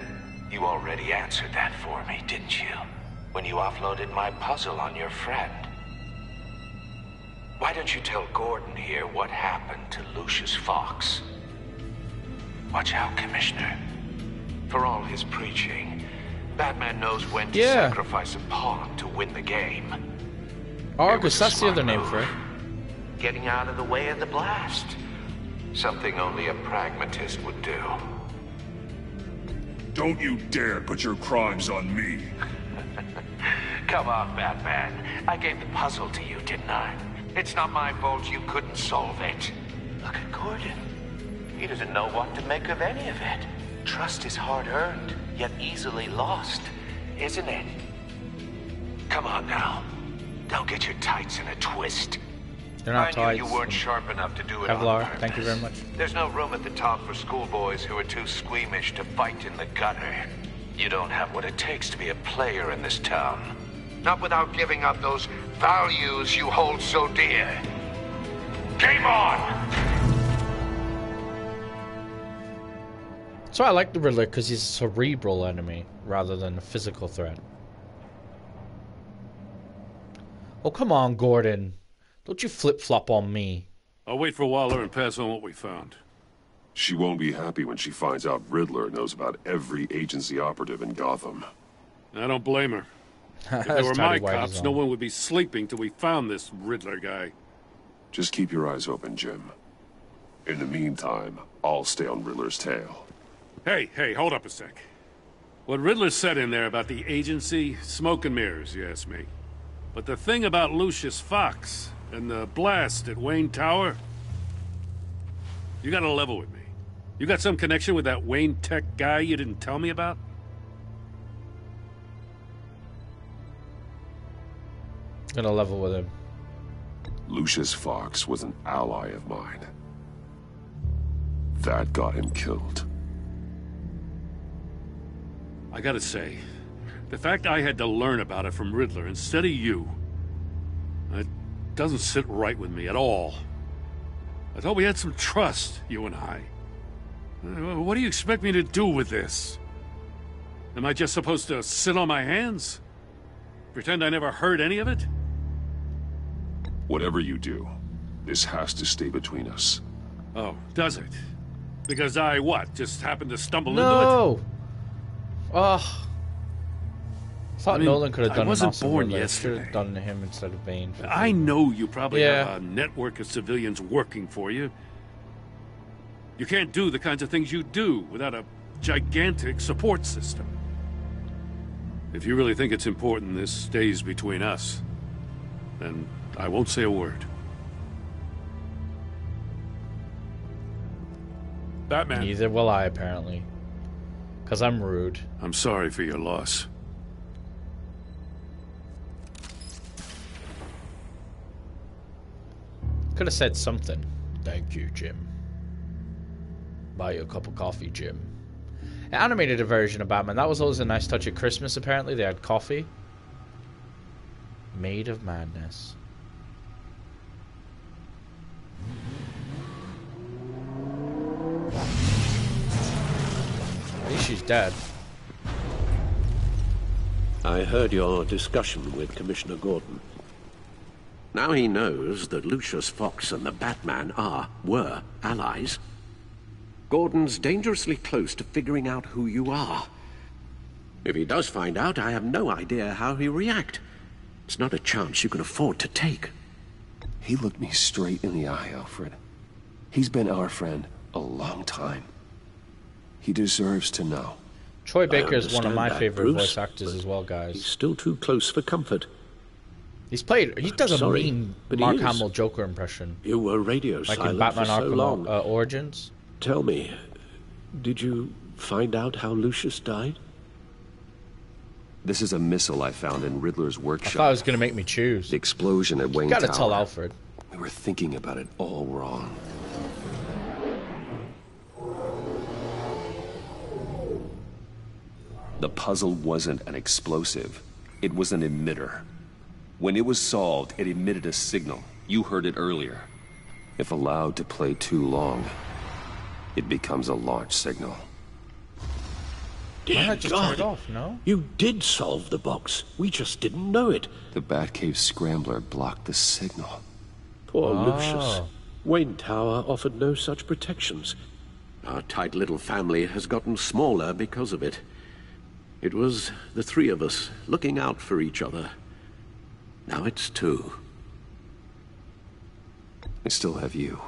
you already answered that for me, didn't you? When you offloaded my puzzle on your friend. Why don't you tell Gordon here what happened to Lucius Fox? Watch out, Commissioner. For all his preaching, Batman knows when to sacrifice a pawn to win the game. Argus, that's the other name for it. Getting out of the way of the blast. Something only a pragmatist would do. Don't you dare put your crimes on me. Come on, Batman. I gave the puzzle to you, didn't I? It's not my fault you couldn't solve it. Look at Gordon. He doesn't know what to make of any of it. Trust is hard-earned, yet easily lost, isn't it? Come on now. Don't get your tights in a twist. They're not tights. I knew you weren't sharp enough to do it on purpose. Thank you very much. There's no room at the top for schoolboys who are too squeamish to fight in the gutter. You don't have what it takes to be a player in this town. Not without giving up those values you hold so dear. Game on! So I like the Riddler because he's a cerebral enemy rather than a physical threat. Oh, come on, Gordon. Don't you flip-flop on me. I'll wait for Waller and pass on what we found. She won't be happy when she finds out Riddler knows about every agency operative in Gotham. I don't blame her. If they were my cops, no one would be sleeping till we found this Riddler guy. Just keep your eyes open, Jim. In the meantime, I'll stay on Riddler's tail. Hey, hold up a sec. What Riddler said in there about the agency, smoke and mirrors, you ask me. But the thing about Lucius Fox and the blast at Wayne Tower, you gotta level with me. You got some connection with that Wayne Tech guy you didn't tell me about? Gonna level with him. Lucius Fox was an ally of mine. That got him killed. I gotta say, the fact I had to learn about it from Riddler instead of you, it doesn't sit right with me at all. I thought we had some trust, you and I. What do you expect me to do with this? Am I just supposed to sit on my hands? Pretend I never heard any of it? Whatever you do, this has to stay between us. Oh, does it? Because I, what, just happened to stumble into it? No! Oh. I thought Nolan could have done I wasn't born Riddler. yesterday. Should have done him instead of Bane. I know you probably have a network of civilians working for you. You can't do the kinds of things you do without a gigantic support system. If you really think it's important this stays between us, then I won't say a word. Batman. Neither will I, apparently. Because I'm rude. I'm sorry for your loss. Could have said something. Thank you, Jim. Buy you a cup of coffee, Jim. It animated a version of Batman. That was always a nice touch at Christmas, apparently. They had coffee. Made of Madness. At least she's dead. I heard your discussion with Commissioner Gordon. Now he knows that Lucius Fox and the Batman were allies. Gordon's dangerously close to figuring out who you are. If he does find out, I have no idea how he'll react. It's not a chance you can afford to take. He looked me straight in the eye, Alfred. He's been our friend a long time. He deserves to know. Troy Baker is one of my that, favorite Bruce, voice actors as well, guys. He's still too close for comfort. He does a mean but Mark Hamill Joker impression. You were radio like silent in Batman for so Arkham long. Origins. Tell me, did you find out how Lucius died? This is a missile I found in Riddler's workshop. I thought it was going to make me choose. The explosion at Wayne Tower. Gotta tell Alfred. We were thinking about it all wrong. The puzzle wasn't an explosive. It was an emitter. When it was solved, it emitted a signal. You heard it earlier. If allowed to play too long, it becomes a launch signal. Why not just turn it off, no? You did solve the box. We just didn't know it. The Batcave scrambler blocked the signal. Poor Lucius. Wayne Tower offered no such protections. Our tight little family has gotten smaller because of it. It was the three of us looking out for each other. Now it's two. I still have you.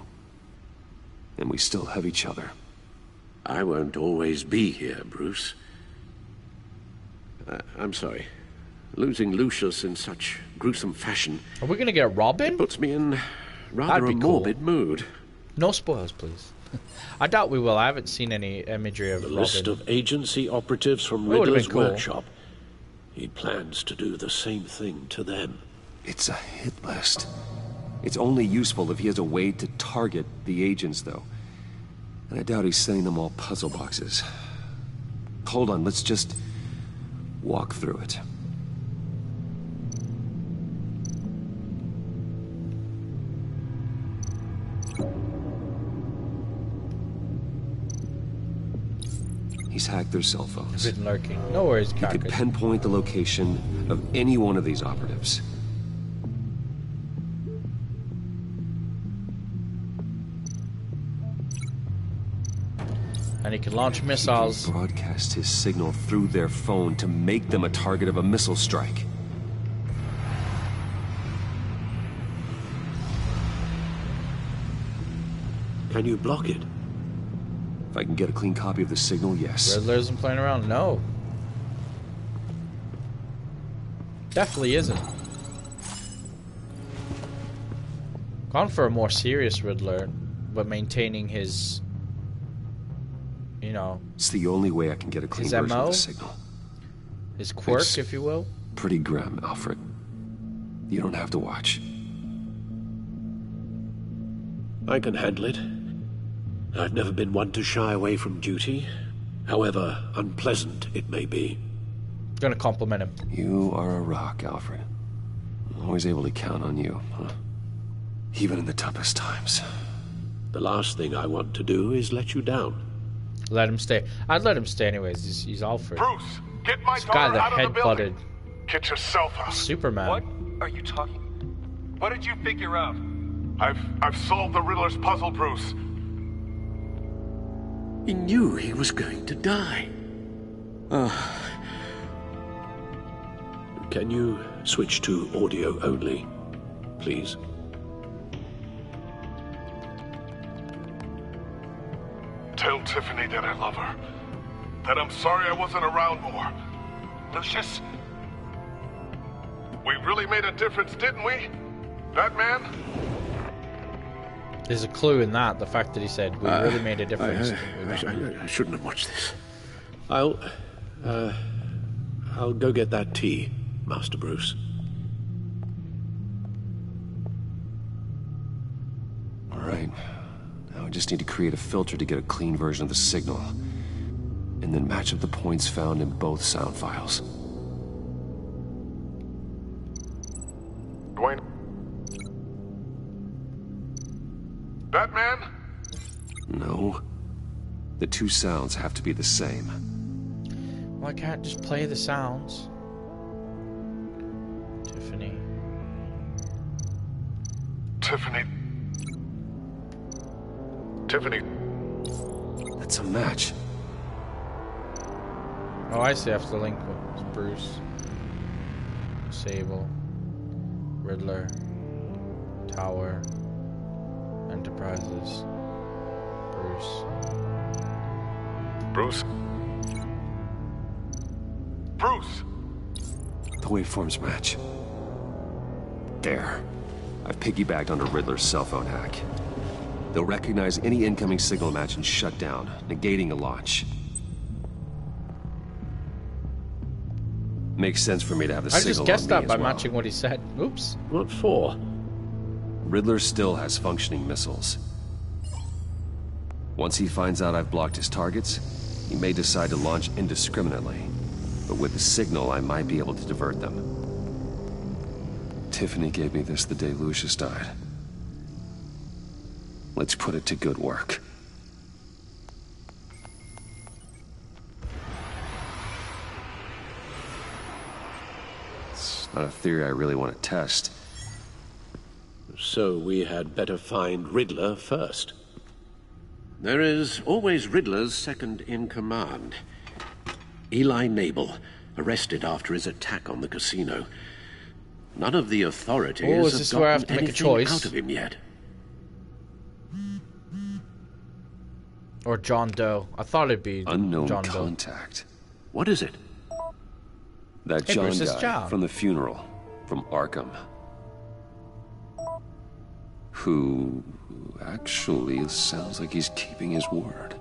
And we still have each other. I won't always be here, Bruce. I'm sorry. Losing Lucius in such gruesome fashion... Are we gonna get Robin? It puts me in rather a morbid mood. No spoilers, please. I doubt we will. I haven't seen any imagery of The Robin. list of agency operatives from Riddler's workshop. He plans to do the same thing to them. It's a hit list. It's only useful if he has a way to target the agents, though. And I doubt he's sending them all puzzle boxes. Hold on, let's just walk through it. He's hacked their cell phones. Been lurking. No worries, He could pinpoint the location of any one of these operatives. And he can launch missiles. He can broadcast his signal through their phone to make them a target of a missile strike. Can you block it? If I can get a clean copy of the signal, yes. Riddler isn't playing around. No. Definitely isn't. Gone for a more serious Riddler, but maintaining his, you know... It's the only way I can get a clean version of the signal. His quirk, It's if you will. Pretty grim, Alfred. You don't have to watch. I can handle it. I've never been one to shy away from duty, however unpleasant it may be. Gonna compliment him. You are a rock, Alfred. I'm always able to count on you, huh? Even in the toughest times. The last thing I want to do is let you down. Let him stay. I'd let him stay anyways. He's Alfred. Bruce, get my This guy daughter that out of the building. head-butted Get yourself out. Superman. What are you talking? What did you figure out? I've solved the Riddler's puzzle, Bruce. He knew he was going to die. Can you switch to audio only, please? Tell Tiffany that I love her. That I'm sorry I wasn't around more. Lucius, we really made a difference, didn't we? Batman? There's a clue in that, the fact that he said, we really made a difference. I shouldn't have watched this. I'll go get that tea, Master Bruce. All right. Now I just need to create a filter to get a clean version of the signal. And then match up the points found in both sound files. Dwayne? Batman? No. The two sounds have to be the same. Well, I can't just play the sounds. Tiffany. Tiffany. That's a match. Oh, I see. I have to link with Bruce, Sable, Riddler, Tower, Enterprises, Bruce. The waveforms match. There. I've piggybacked onto Riddler's cell phone hack. They'll recognize any incoming signal match and shut down, negating a launch. Makes sense for me to have the signal on me as well. I just guessed that by matching what he said. Oops. What for? Riddler still has functioning missiles. Once he finds out I've blocked his targets, he may decide to launch indiscriminately. But with the signal, I might be able to divert them. Tiffany gave me this the day Lucius died. Let's put it to good work. It's not a theory I really want to test. So we had better find Riddler first. There is always Riddler's second in command. Eli Nabel, arrested after his attack on the casino. None of the authorities have gotten anything out of him yet. Or John Doe. I thought it'd be unknown John contact. Doe. What is it? That John guy from the funeral, from Arkham. Who actually sounds like he's keeping his word.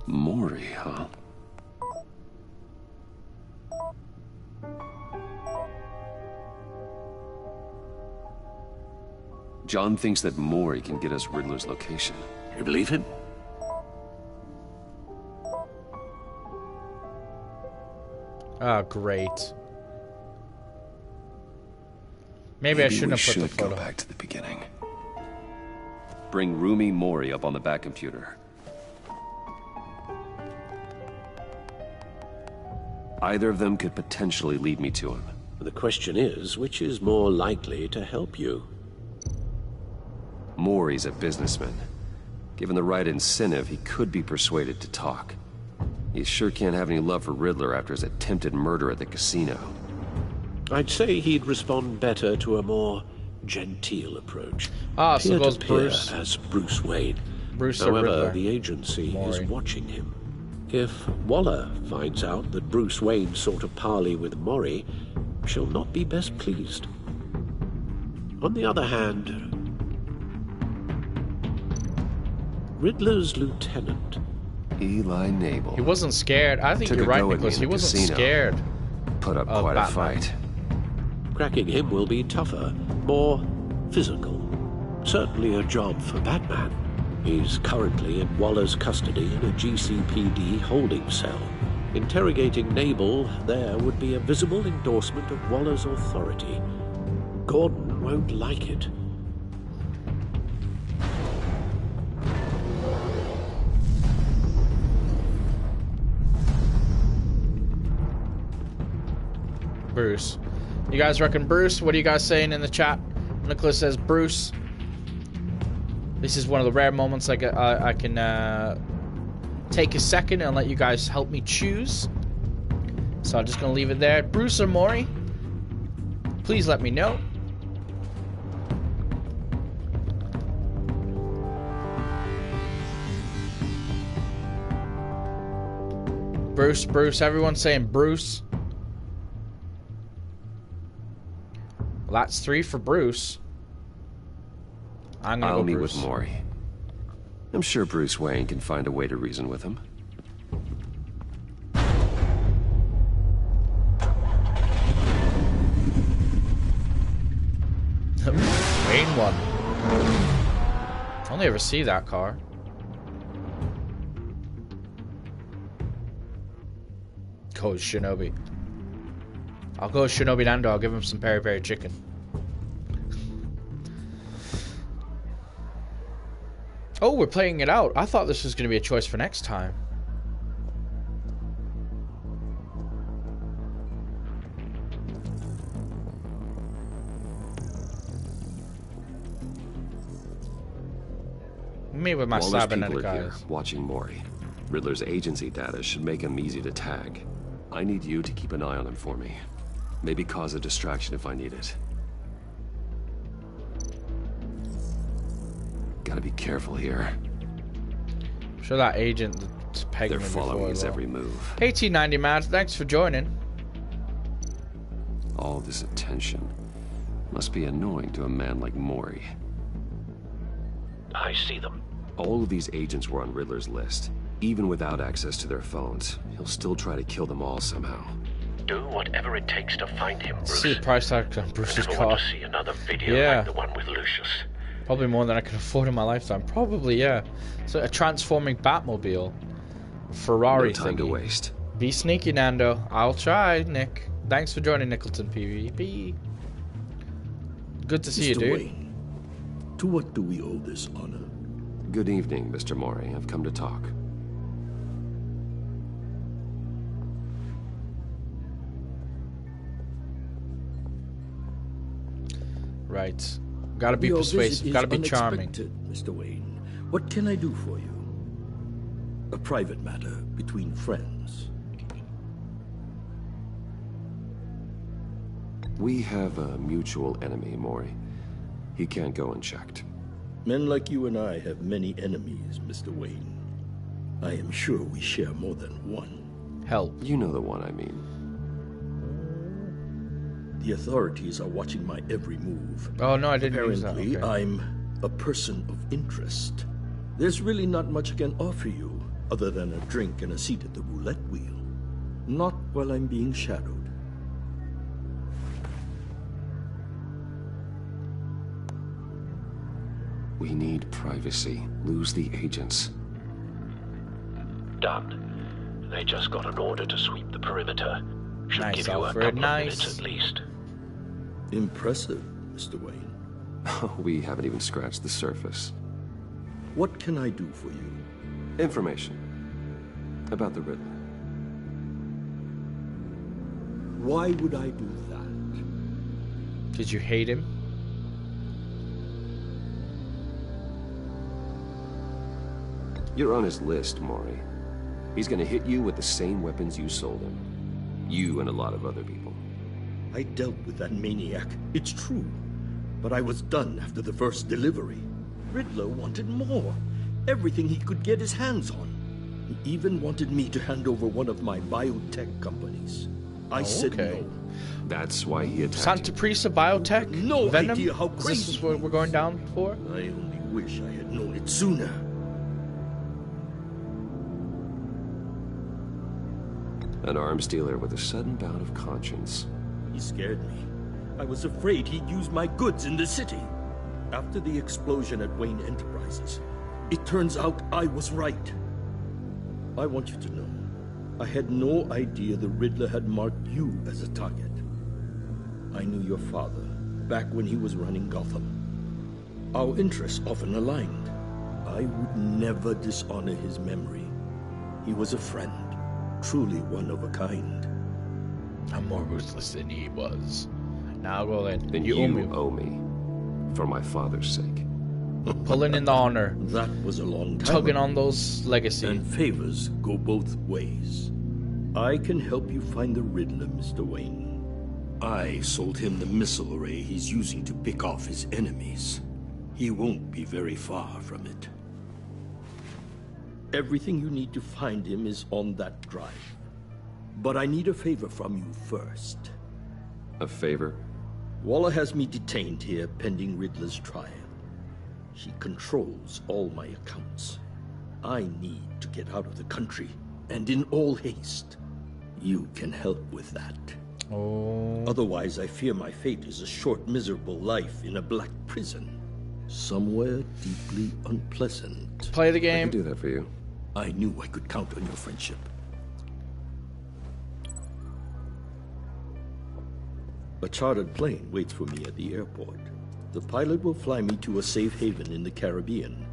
Maury, huh? John thinks that Maury can get us Riddler's location. You believe him? Oh, great. Maybe I shouldn't have put the photo. Go back to the beginning. Bring Rumi Mori up on the back computer. Either of them could potentially lead me to him. The question is, which is more likely to help you? Mori's a businessman. Given the right incentive, he could be persuaded to talk. He sure can't have any love for Riddler after his attempted murder at the casino. I'd say he'd respond better to a more genteel approach. Ah, so goes Bruce as Bruce Wayne. Bruce However, the agency is watching him. If Waller finds out that Bruce Wayne sought a parley with Mori, she'll not be best pleased. On the other hand, Riddler's lieutenant, Eli Nabel. He wasn't scared. I think you're right, Nicholas. He wasn't scared. Put up quite a fight. Cracking him will be tougher, more physical. Certainly a job for Batman. He's currently in Waller's custody in a GCPD holding cell. Interrogating Nabel there would be a visible endorsement of Waller's authority. Gordon won't like it. Bruce. You guys reckon Bruce? What are you guys saying in the chat? Nicholas says Bruce. This is one of the rare moments I can take a second and let you guys help me choose. So I'm just going to leave it there. Bruce or Maury? please let me know. Bruce, Bruce, everyone's saying Bruce. Well, that's 3 for Bruce. I'll meet with Maury. I'm sure Bruce Wayne can find a way to reason with him. Wayne one. Only ever see that car. Go with Shinobi. I'll go with ShinobiNando. I'll give him some peri-peri chicken. Oh, we're playing it out. I thought this was going to be a choice for next time. Me with my cybernetic eyes. Watching Maury. Riddler's agency data should make him easy to tag. I need you to keep an eye on him for me. Maybe cause a distraction if I need it. Gotta be careful here. I'm sure that agent is pegging They're following his every move. 1890 Mad, thanks for joining. All this attention must be annoying to a man like Maury. I see them. All of these agents were on Riddler's list. Even without access to their phones, he'll still try to kill them all somehow. Do whatever it takes to find him, Bruce. See the price tag on Bruce's Never car. want to see another video like the one with Lucius. Probably more than I can afford in my lifetime. Probably, yeah. So a transforming Batmobile. Ferrari no time thingy. to waste. Be sneaky, Nando. I'll try, Nick. Thanks for joining Nicholton PvP. Good to see you, dude. Wayne, to what do we owe this honor? Good evening, Mr. Maury. I've come to talk. Right. Gotta be persuasive. Gotta be charming. Mr. Wayne, what can I do for you? A private matter between friends. We have a mutual enemy, Maury. He can't go unchecked. Men like you and I have many enemies, Mr. Wayne. I am sure we share more than one. Help. You know the one I mean. The authorities are watching my every move. Oh, no, I didn't Apparently, use that. Okay. I'm a person of interest. There's really not much I can offer you, other than a drink and a seat at the roulette wheel. Not while I'm being shadowed. We need privacy. Lose the agents. Done. They just got an order to sweep the perimeter. Should Nice, give you a Alfred, couple nice. of minutes at least. Impressive, Mr. Wayne. We haven't even scratched the surface. What can I do for you? Information. About the Riddler. Why would I do that? Did you hate him? You're on his list, Maury. He's gonna hit you with the same weapons you sold him. You and a lot of other people. I dealt with that maniac, it's true. But I was done after the first delivery. Riddler wanted more. Everything he could get his hands on. He even wanted me to hand over one of my biotech companies. I said no. That's why he attacked Santa Prisa Biotech? No Venom? idea how Is crazy this what we're going down for? I only wish I had known it sooner. An arms dealer with a sudden bout of conscience. He scared me. I was afraid he'd use my goods in the city. After the explosion at Wayne Enterprises, it turns out I was right. I want you to know, I had no idea the Riddler had marked you as a target. I knew your father back when he was running Gotham. Our interests often aligned. I would never dishonor his memory. He was a friend, truly one of a kind. I'm more ruthless than he was. Now go ahead. Then you owe me. For my father's sake. Pulling in the honor. That was a long time Tugging ago. on those legacy. And favors go both ways. I can help you find the Riddler, Mr. Wayne. I sold him the missile array he's using to pick off his enemies. He won't be very far from it. Everything you need to find him is on that drive. But I need a favor from you first. A favor? Waller has me detained here pending Riddler's trial. She controls all my accounts. I need to get out of the country, and in all haste. You can help with that. Oh. Otherwise, I fear my fate is a short, miserable life in a black prison. Somewhere deeply unpleasant. Play the game. I can do that for you. I knew I could count on your friendship. A chartered plane waits for me at the airport. The pilot will fly me to a safe haven in the Caribbean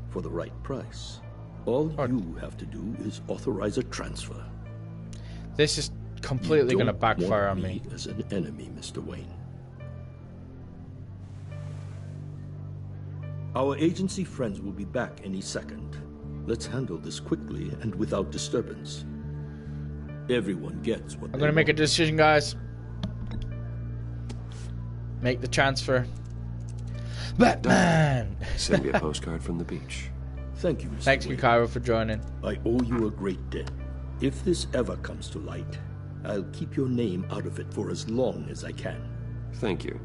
for the right price. All you have to do is authorize a transfer. This is completely going to backfire on me. As an enemy, Mr. Wayne. Our agency friends will be back any second. Let's handle this quickly and without disturbance. Everyone gets what I'm going to make a decision, guys. Make the transfer. Batman! Send me a postcard from the beach. Thank you, Mr. Thanks, Cairo, for joining. I owe you a great debt. If this ever comes to light, I'll keep your name out of it for as long as I can. Thank you.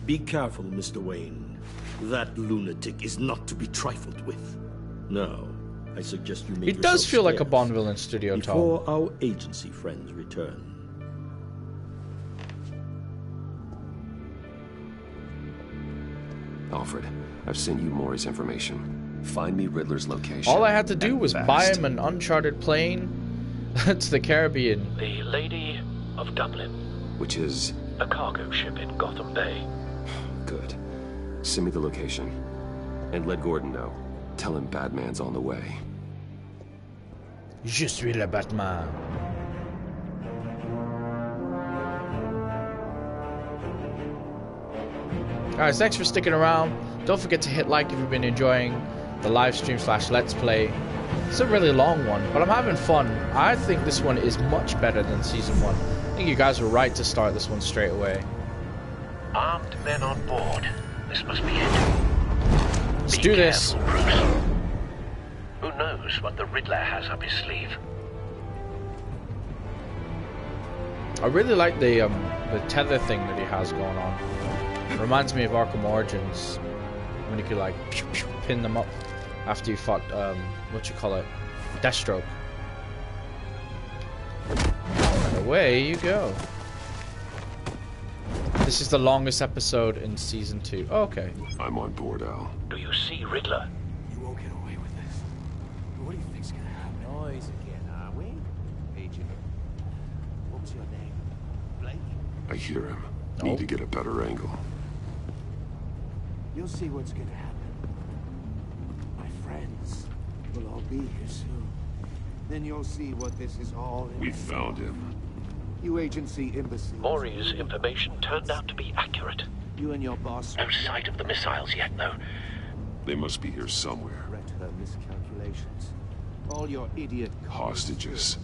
Be careful, Mr. Wayne. That lunatic is not to be trifled with. Now, I suggest you make It does feel like a Bond villain studio, Tom. Before our agency friends return. Alfred, I've sent you Maury's information. Find me Riddler's location. All I had to do was buy him an uncharted plane to the Caribbean. The Lady of Dublin. Which is? A cargo ship in Gotham Bay. Good. Send me the location. And let Gordon know. Tell him Batman's on the way. Je suis le Batman. Guys, thanks for sticking around. Don't forget to hit like if you've been enjoying the live stream / let's play. It's a really long one, but I'm having fun. I think this one is much better than season 1. I think you guys were right to start this one straight away. Armed men on board. This must be it. Let's do this. Bruce. Who knows what the Riddler has up his sleeve? I really like the tether thing that he has going on. Reminds me of Arkham Origins, when you could like pin them up after you fought Deathstroke. And away you go. This is the longest episode in season 2. Oh, okay. I'm on board, Al. Do you see Riddler? You won't get away with this. What do you think's gonna happen? Noise again, are we? Agent. What was your name? Blake? I hear him. Need to get a better angle. You'll see what's gonna happen. My friends will all be here soon. Then you'll see what this is all in. We found him. You agency imbeciles. Maury's information turned out to be accurate. You and your boss. No sight of the missiles yet, though. They must be here somewhere. Regret her miscalculations. All your idiot hostages.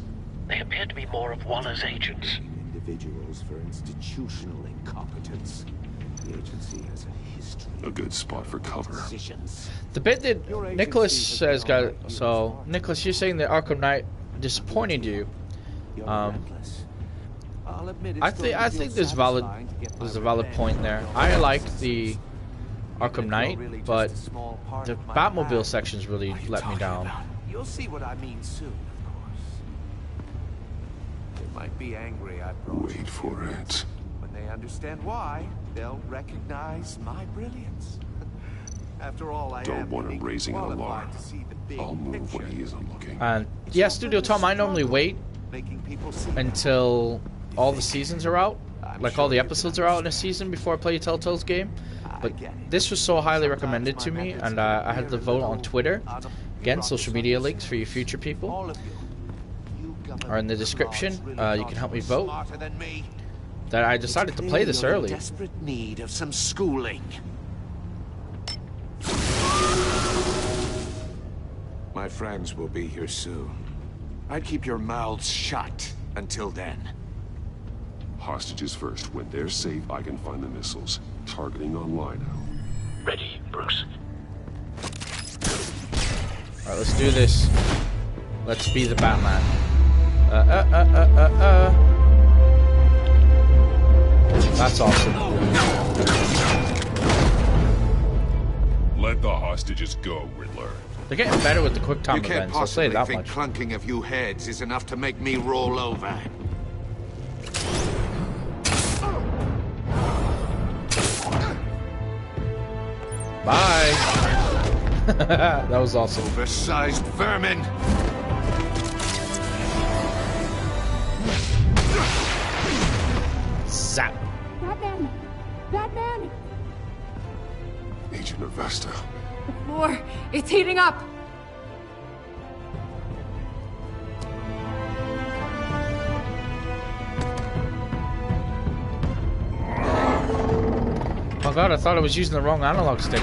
They appear to be more of Waller's agents. Individuals for institutional incompetence. The agency has a history. A good spot for cover. The bit that Nicholas says, guys. So, Nicholas, you're saying that Arkham Knight disappointed you. I think there's a valid point there. I like the Arkham Knight, but the Batmobile sections really let me down. You'll see what I mean soon, of course. They might be angry I brought you. Wait for it. When they understand why, they'll recognize my brilliance. After all, I don't want him raising an alarm. I'll move when he isn't looking. And yeah, Studio Tom, I normally wait until all the seasons are out, like all the episodes are out in a season before I play a Telltale's game. But this was so highly recommended to me, and I had to vote on Twitter. Again, social media links for you future people are in the description. You can help me vote. That I decided to play this early. Desperate need of some schooling. My friends will be here soon. I'd keep your mouths shut until then. Hostages first. When they're safe, I can find the missiles. Targeting online now. Ready, Bruce. Alright, let's do this. Let's be the Batman. That's awesome. Let the hostages go, Riddler. They're getting better with the quick time you can't events, I'll say possibly that think much. clunking a few heads is enough to make me roll over. Bye. That was awesome. Oversized vermin. Zap. Batman! Batman! Agent Avesta. The floor, it's heating up. Oh god, I thought I was using the wrong analog stick.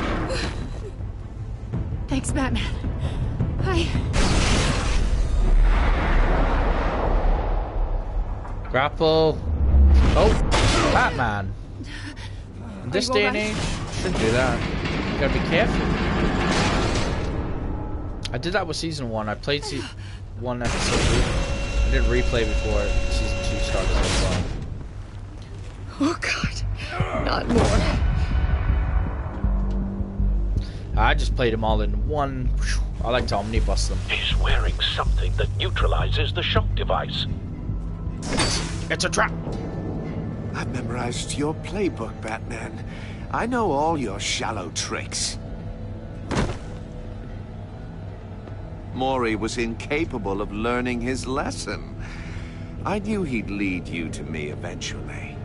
Thanks, Batman. Hi. Grapple. Oh, Batman. In this day and age, shouldn't do that. You gotta be careful. I did that with season 1. I played one episode 2. I didn't replay before season 2 started as well. Oh god. Not more. I just played them all in one. I like to omnibus them. He's wearing something that neutralizes the shock device. It's a trap. I've memorized your playbook, Batman. I know all your shallow tricks. Maury was incapable of learning his lesson. I knew he'd lead you to me eventually.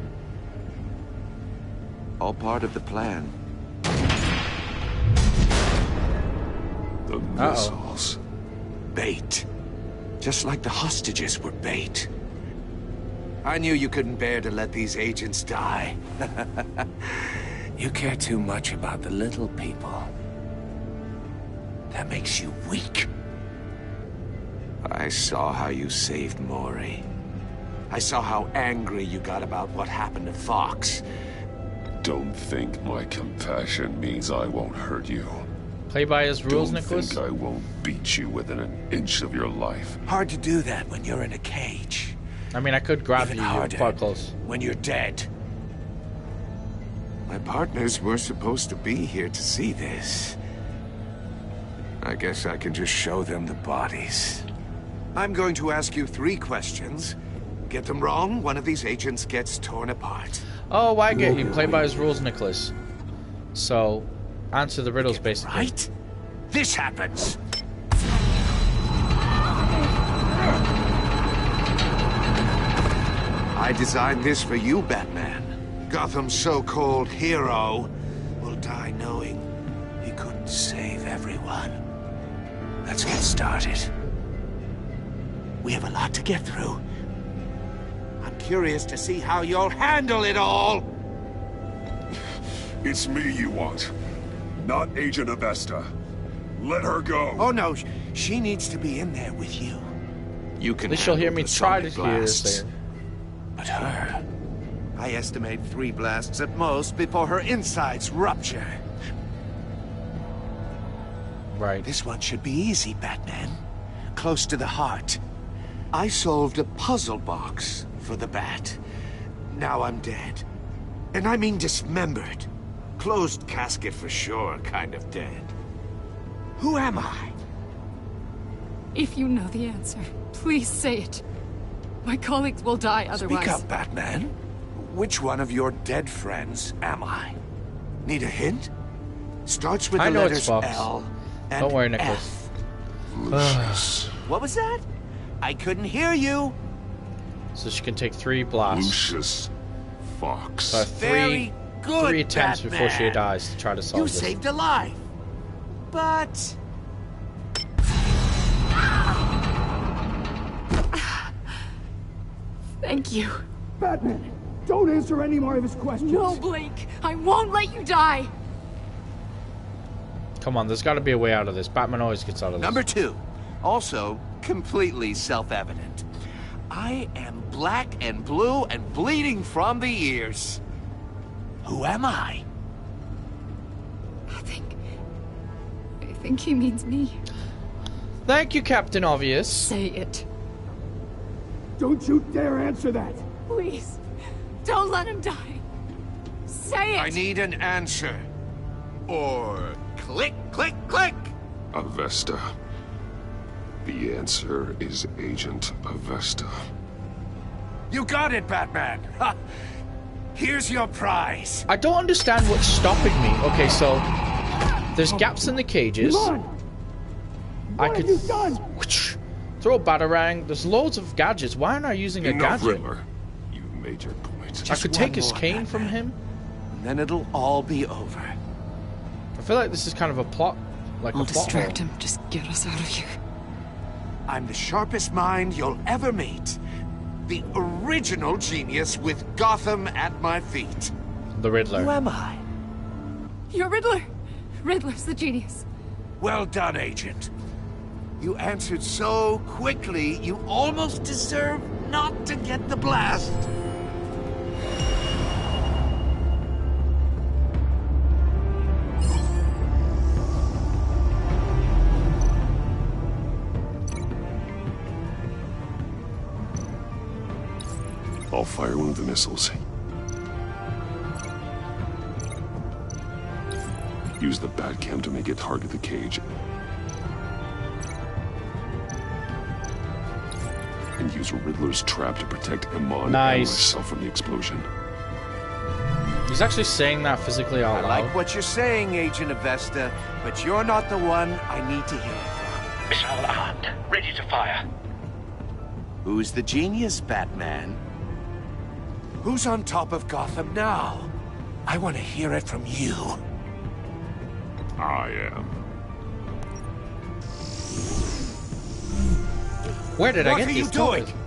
All part of the plan. The missiles. Bait. Just like the hostages were bait. I knew you couldn't bear to let these agents die. You care too much about the little people. That makes you weak. I saw how you saved Maury. I saw how angry you got about what happened to Fox. Don't think my compassion means I won't hurt you. Play by his rules, Don't Nicholas. think I won't beat you within an inch of your life. Hard to do that when you're in a cage. I mean, I could grab Even you. harder You're quite close. when you're dead. My partners were supposed to be here to see this. I guess I can just show them the bodies. I'm going to ask you 3 questions. Get them wrong, one of these agents gets torn apart. Oh, I get you. Play by his rules, Nicholas. So, answer the riddles, basically. Right? This happens. I designed this for you, Batman. Gotham's so-called hero will die knowing he couldn't save everyone. Let's get started. We have a lot to get through. I'm curious to see how you'll handle it all. It's me you want, not Agent Avesta. Let her go. Oh no, she needs to be in there with you. You can. At least she'll hear me try to hear this blasts. there. But her, I estimate 3 blasts at most before her insides rupture. Right. This one should be easy, Batman. Close to the heart. I solved a puzzle box for the Bat. Now I'm dead. And I mean dismembered. Closed casket for sure, kind of dead. Who am I? If you know the answer, please say it. My colleagues will die otherwise. Speak up, Batman. Which one of your dead friends am I? Need a hint? Starts with I the know it's letters Fox. L and Don't worry, Nicholas. F. What was that? I couldn't hear you. So she can take 3 blasts. Lucius Fox. So Very good, 3 attempts before she Batman. dies to try to solve You this. saved a life. But... Thank you. Batman, don't answer any more of his questions. No, Blake. I won't let you die. Come on, there's got to be a way out of this. Batman always gets out of this. Number 2. Also completely self-evident. I am black and blue and bleeding from the ears. Who am I? I think he means me. Thank you, Captain Obvious. Say it. Don't you dare answer that! Please, don't let him die. Say it! I need an answer. Or click, click, click! Avesta. The answer is Agent Avesta. You got it, Batman! Ha. Here's your prize. I don't understand what's stopping me. Okay, so there's gaps in the cages. I could throw a batarang. There's loads of gadgets. Why aren't I using a gadget? Riddler. You've made your point. I could take his cane from him. And then it'll all be over. I feel like this is kind of a plot. Like I'll a plot distract hole. him. Just get us out of here. I'm the sharpest mind you'll ever meet. The original genius with Gotham at my feet. The Riddler. Who am I? You're Riddler. Riddler's the genius. Well done, Agent. You answered so quickly, you almost deserve not to get the blast. I'll fire one of the missiles. Use the Batcam to make it target the cage. And use Riddler's trap to protect Iman and myself from the explosion. He's actually saying that physically out loud. I like what you're saying, Agent Avesta, but you're not the one I need to hear it from. Missile armed, ready to fire. Who's the genius, Batman? Who's on top of Gotham now? I want to hear it from you. I am. Where did I get these toys? What are you doing?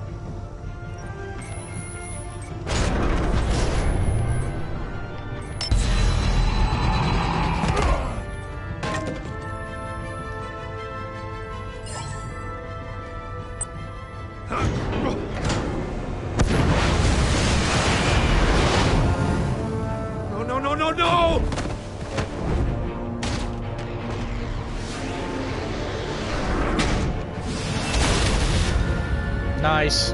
No! Nice.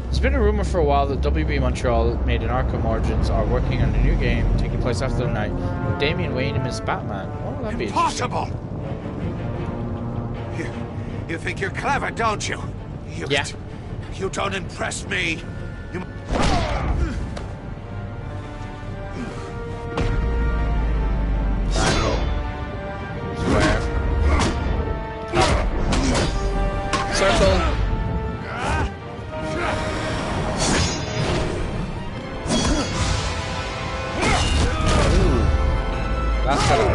There's been a rumor for a while that WB Montreal made an Arkham Origins are working on a new game taking place after the night with Damian Wayne and Miss Batman. Oh, that'd be impossible. You think you're clever, don't you? Yeah. You don't impress me. Circle. Ooh. That's kind of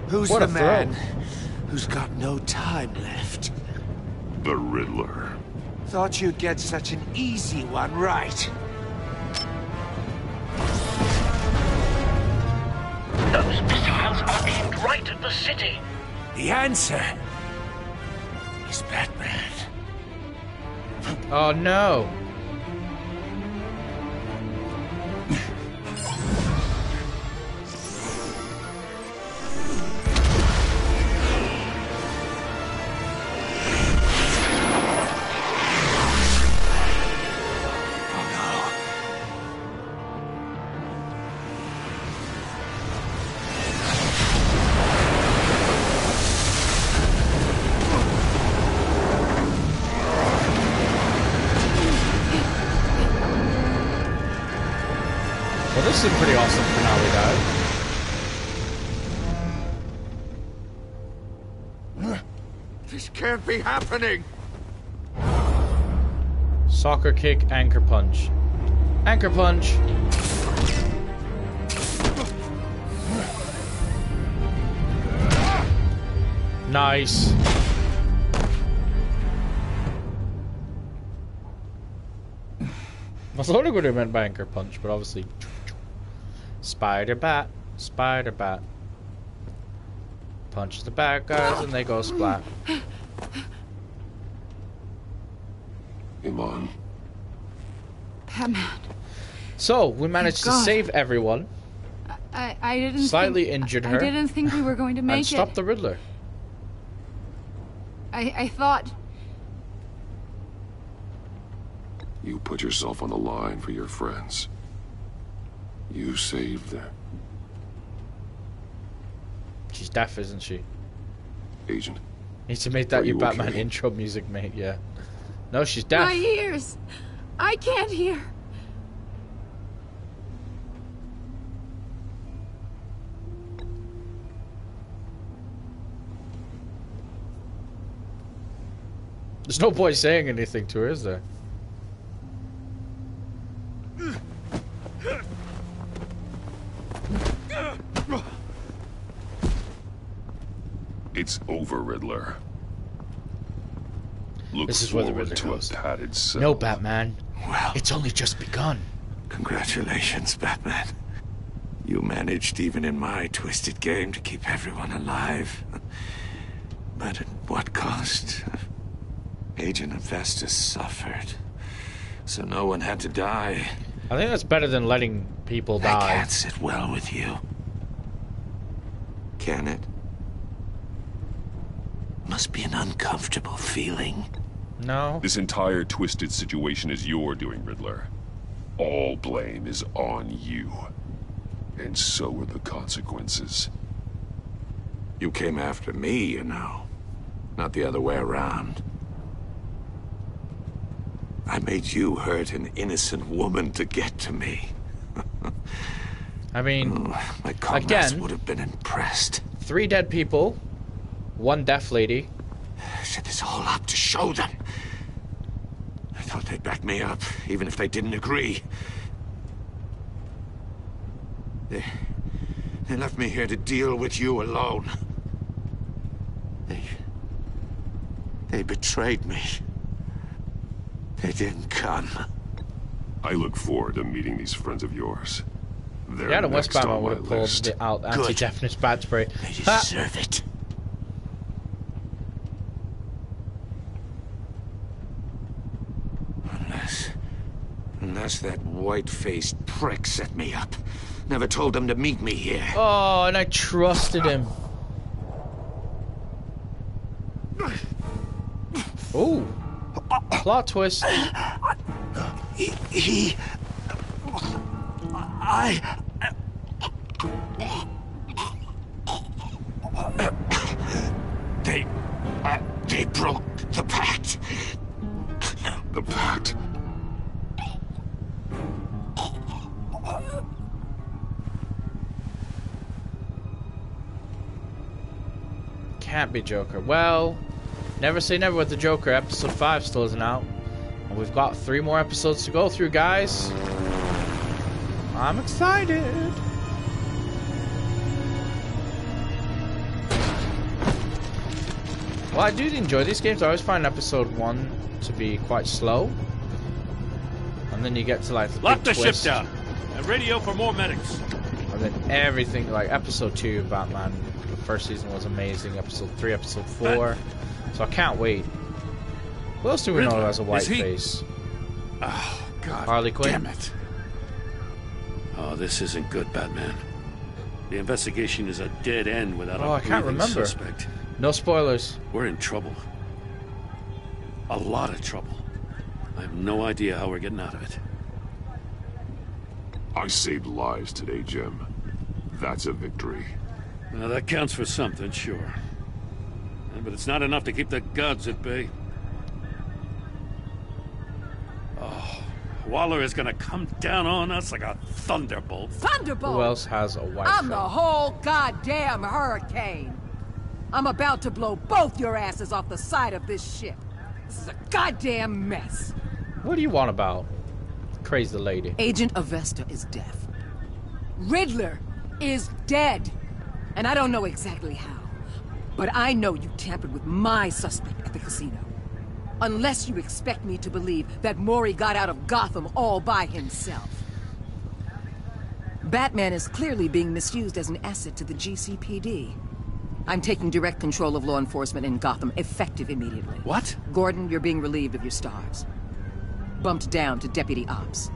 Who's what the a man throw. who's got no time left? The Riddler. Thought you'd get such an easy one right. Those missiles are aimed right at the city. The answer is Batman. Oh no. Well, this is a pretty awesome finale, guys. This can't be happening. Soccer kick, anchor punch. Anchor punch. Nice. I was wondering what it meant by anchor punch, but obviously Spider bat. Spider bat. Punch the bad guys and they go splat. Come on. Batman. So, we managed to save everyone. I didn't Slightly injured her. I didn't think we were going to make and stop the Riddler. I thought... You put yourself on the line for your friends. You saved them. She's deaf, isn't she? Agent. Need to make that your Batman intro music, mate, yeah. No, she's deaf. My ears! I can't hear. There's no point saying anything to her, is there? It's over, Riddler. Look this is where the Riddler to goes. A padded cell. No, Batman. Well, it's only just begun. Congratulations, Batman. You managed, even in my twisted game, to keep everyone alive. But at what cost? Agent Hephaestus suffered, so no one had to die. I think that's better than letting people die. I can't sit well with you. Can it? Must be an uncomfortable feeling. No. This entire twisted situation is your doing, Riddler. All blame is on you. And so are the consequences. You came after me, you know. Not the other way around. I made you hurt an innocent woman to get to me. I mean, my comrades again, would have been impressed. 3 dead people, 1 deaf lady. Set this all up to show them. I thought they'd back me up, even if they didn't agree. They left me here to deal with you alone. They betrayed me. They didn't come. I look forward to meeting these friends of yours. They're Yeah, the West next Batman on would my have list. pulled out anti-deafness bat spray. They deserve it. Unless that white-faced prick set me up. Never told them to meet me here. Oh, and I trusted him. Ooh. Plot twist. They broke the pact. The pact? Can't be Joker. Well, never say never with the Joker. Episode 5 still isn't out. And we've got 3 more episodes to go through, guys. I'm excited. Well, I do enjoy these games. I always find episode 1 to be quite slow. And then you get to like the Lock big the twist. ship down. And radio for more medics. And then everything, like episode 2 of Batman, the first season was amazing. Episode 3, episode 4. So I can't wait. Who else do we know Riddler, has a white is he- face? Oh, God. Harley Quinn. Damn it. Oh, this isn't good, Batman. The investigation is a dead end without Oh, a I can't breathing remember. suspect. No spoilers. We're in trouble. A lot of trouble. I have no idea how we're getting out of it. I saved lives today, Jim. That's a victory. Now, that counts for something, sure. Yeah, but it's not enough to keep the gods at bay. Oh, Waller is gonna come down on us like a thunderbolt. Thunderbolt! Who else has a white I'm face? the whole goddamn hurricane. I'm about to blow both your asses off the side of this ship. This is a goddamn mess. What do you want about Crazy Lady? Agent Avesta is deaf. Riddler is dead. And I don't know exactly how. But I know you tampered with my suspect at the casino. Unless you expect me to believe that Maury got out of Gotham all by himself. Batman is clearly being misused as an asset to the GCPD. I'm taking direct control of law enforcement in Gotham, effective immediately. What? Gordon, you're being relieved of your stars. Bumped down to Deputy Ops.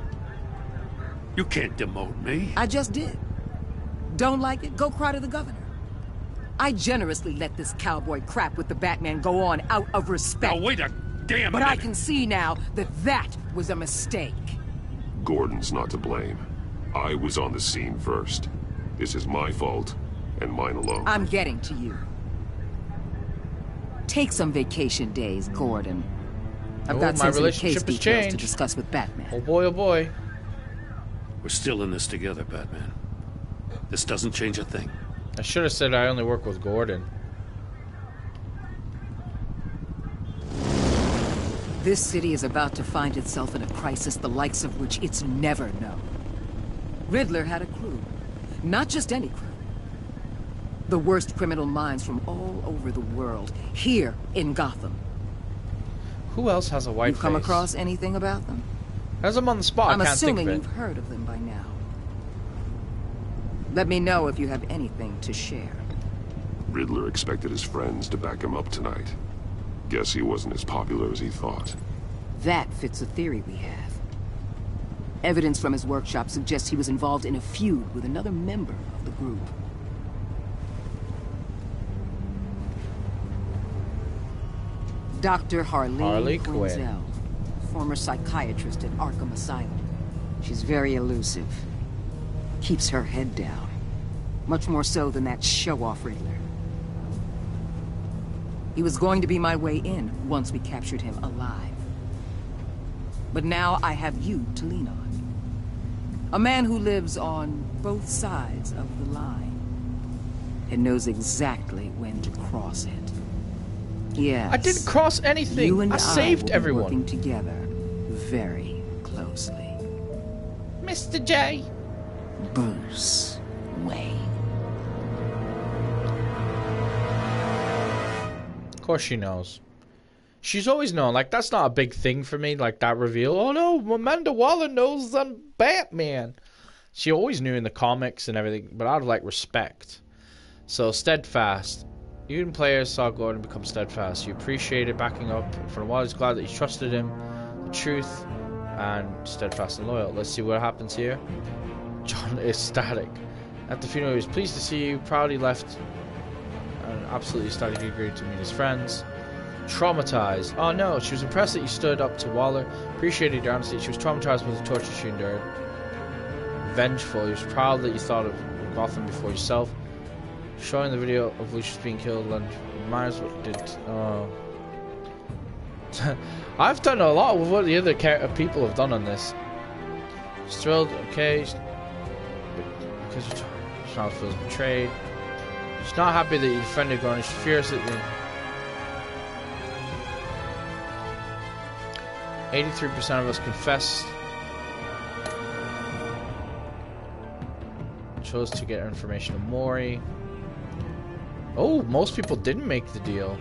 You can't demote me. I just did. Don't like it? Go cry to the governor. I generously let this cowboy crap with the Batman go on out of respect. Oh, wait a damn minute. But I can see now that that was a mistake. Gordon's not to blame. I was on the scene first. This is my fault, and mine alone. I'm getting to you. Take some vacation days, Gordon. I've got my sensitive case relationship has details to changed. discuss with Batman. Oh boy, oh boy. We're still in this together, Batman. This doesn't change a thing. I should have said I only work with Gordon. This city is about to find itself in a crisis the likes of which it's never known. Riddler had a crew. Not just any crew. The worst criminal minds from all over the world, here in Gotham. Who else has a white You've come face? across anything about them? As I'm on the spot, I'm I can't think assuming of it. you've heard of them by now. Let me know if you have anything to share. Riddler expected his friends to back him up tonight. Guess he wasn't as popular as he thought. That fits a theory we have. Evidence from his workshop suggests he was involved in a feud with another member of the group. Dr. Harley Quinn, former psychiatrist at Arkham Asylum. She's very elusive. Keeps her head down. Much more so than that show-off Riddler. He was going to be my way in once we captured him alive. But now I have you to lean on. A man who lives on both sides of the line and knows exactly when to cross it. Yes. I didn't cross anything. You and I saved will be everyone. Working together very closely. Mr. J. Bruce Wayne. Of course she knows. She's always known. Like, that's not a big thing for me, like that reveal. Oh no, Amanda Waller knows I'm Batman. She always knew in the comics and everything, but out of, like, respect. So, steadfast. Even players saw Gordon become steadfast. You appreciated backing up. For a while, he's glad that you trusted him. The truth and steadfast and loyal. Let's see what happens here. John is ecstatic. At the funeral, he was pleased to see you. Proudly left and absolutely started to agree to meet his friends. Traumatized. Oh no, she was impressed that you stood up to Waller. Appreciated your honesty. She was traumatized with the torture she endured. Vengeful. He was proud that you thought of Gotham before yourself. Showing the video of Lucius being killed and reminds what did. I've done a lot with what the other people have done on this. She's thrilled, okay. Because she now feels betrayed. She's not happy that you defended Gordon. She's furious that you. 83% of us confessed. Chose to get information of Mori. Oh, most people didn't make the deal.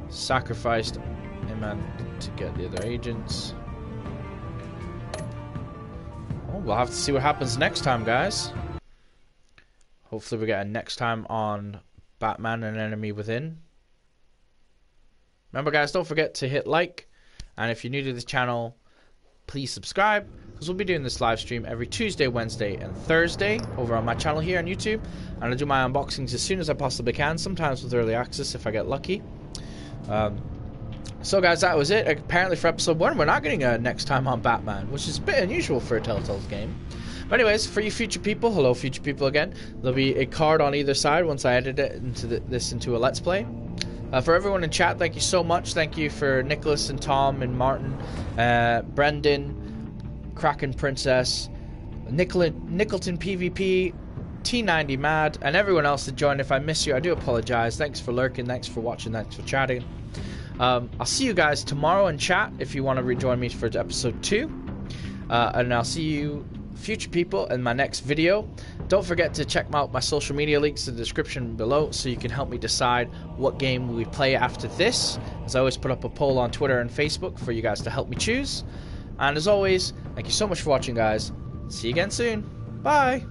Sacrificed a man to get the other agents. Oh, we'll have to see what happens next time, guys. Hopefully we get a next time on Batman and Enemy Within. Remember, guys, don't forget to hit like. And if you're new to this channel, please subscribe. Because we'll be doing this live stream every Tuesday, Wednesday, and Thursday over on my channel here on YouTube. And I do my unboxings as soon as I possibly can, sometimes with early access if I get lucky. So guys, that was it. Apparently for episode 1, we're not getting a next time on Batman, which is a bit unusual for a Telltale's game. But anyways, for you future people, hello future people again. There'll be a card on either side once I edit it into a Let's Play. For everyone in chat, thank you so much. Thank you for Nicholas and Tom and Martin, Brendan, Kraken Princess, Nickelton PvP, T90 Mad, and everyone else that joined. If I miss you, I do apologize. Thanks for lurking, thanks for watching, thanks for chatting. I'll see you guys tomorrow in chat if you want to rejoin me for episode 2. And I'll see you, future people, in my next video. Don't forget to check out my social media links in the description below so you can help me decide what game we play after this. As I always put up a poll on Twitter and Facebook for you guys to help me choose. And as always, thank you so much for watching, guys. See you again soon. Bye.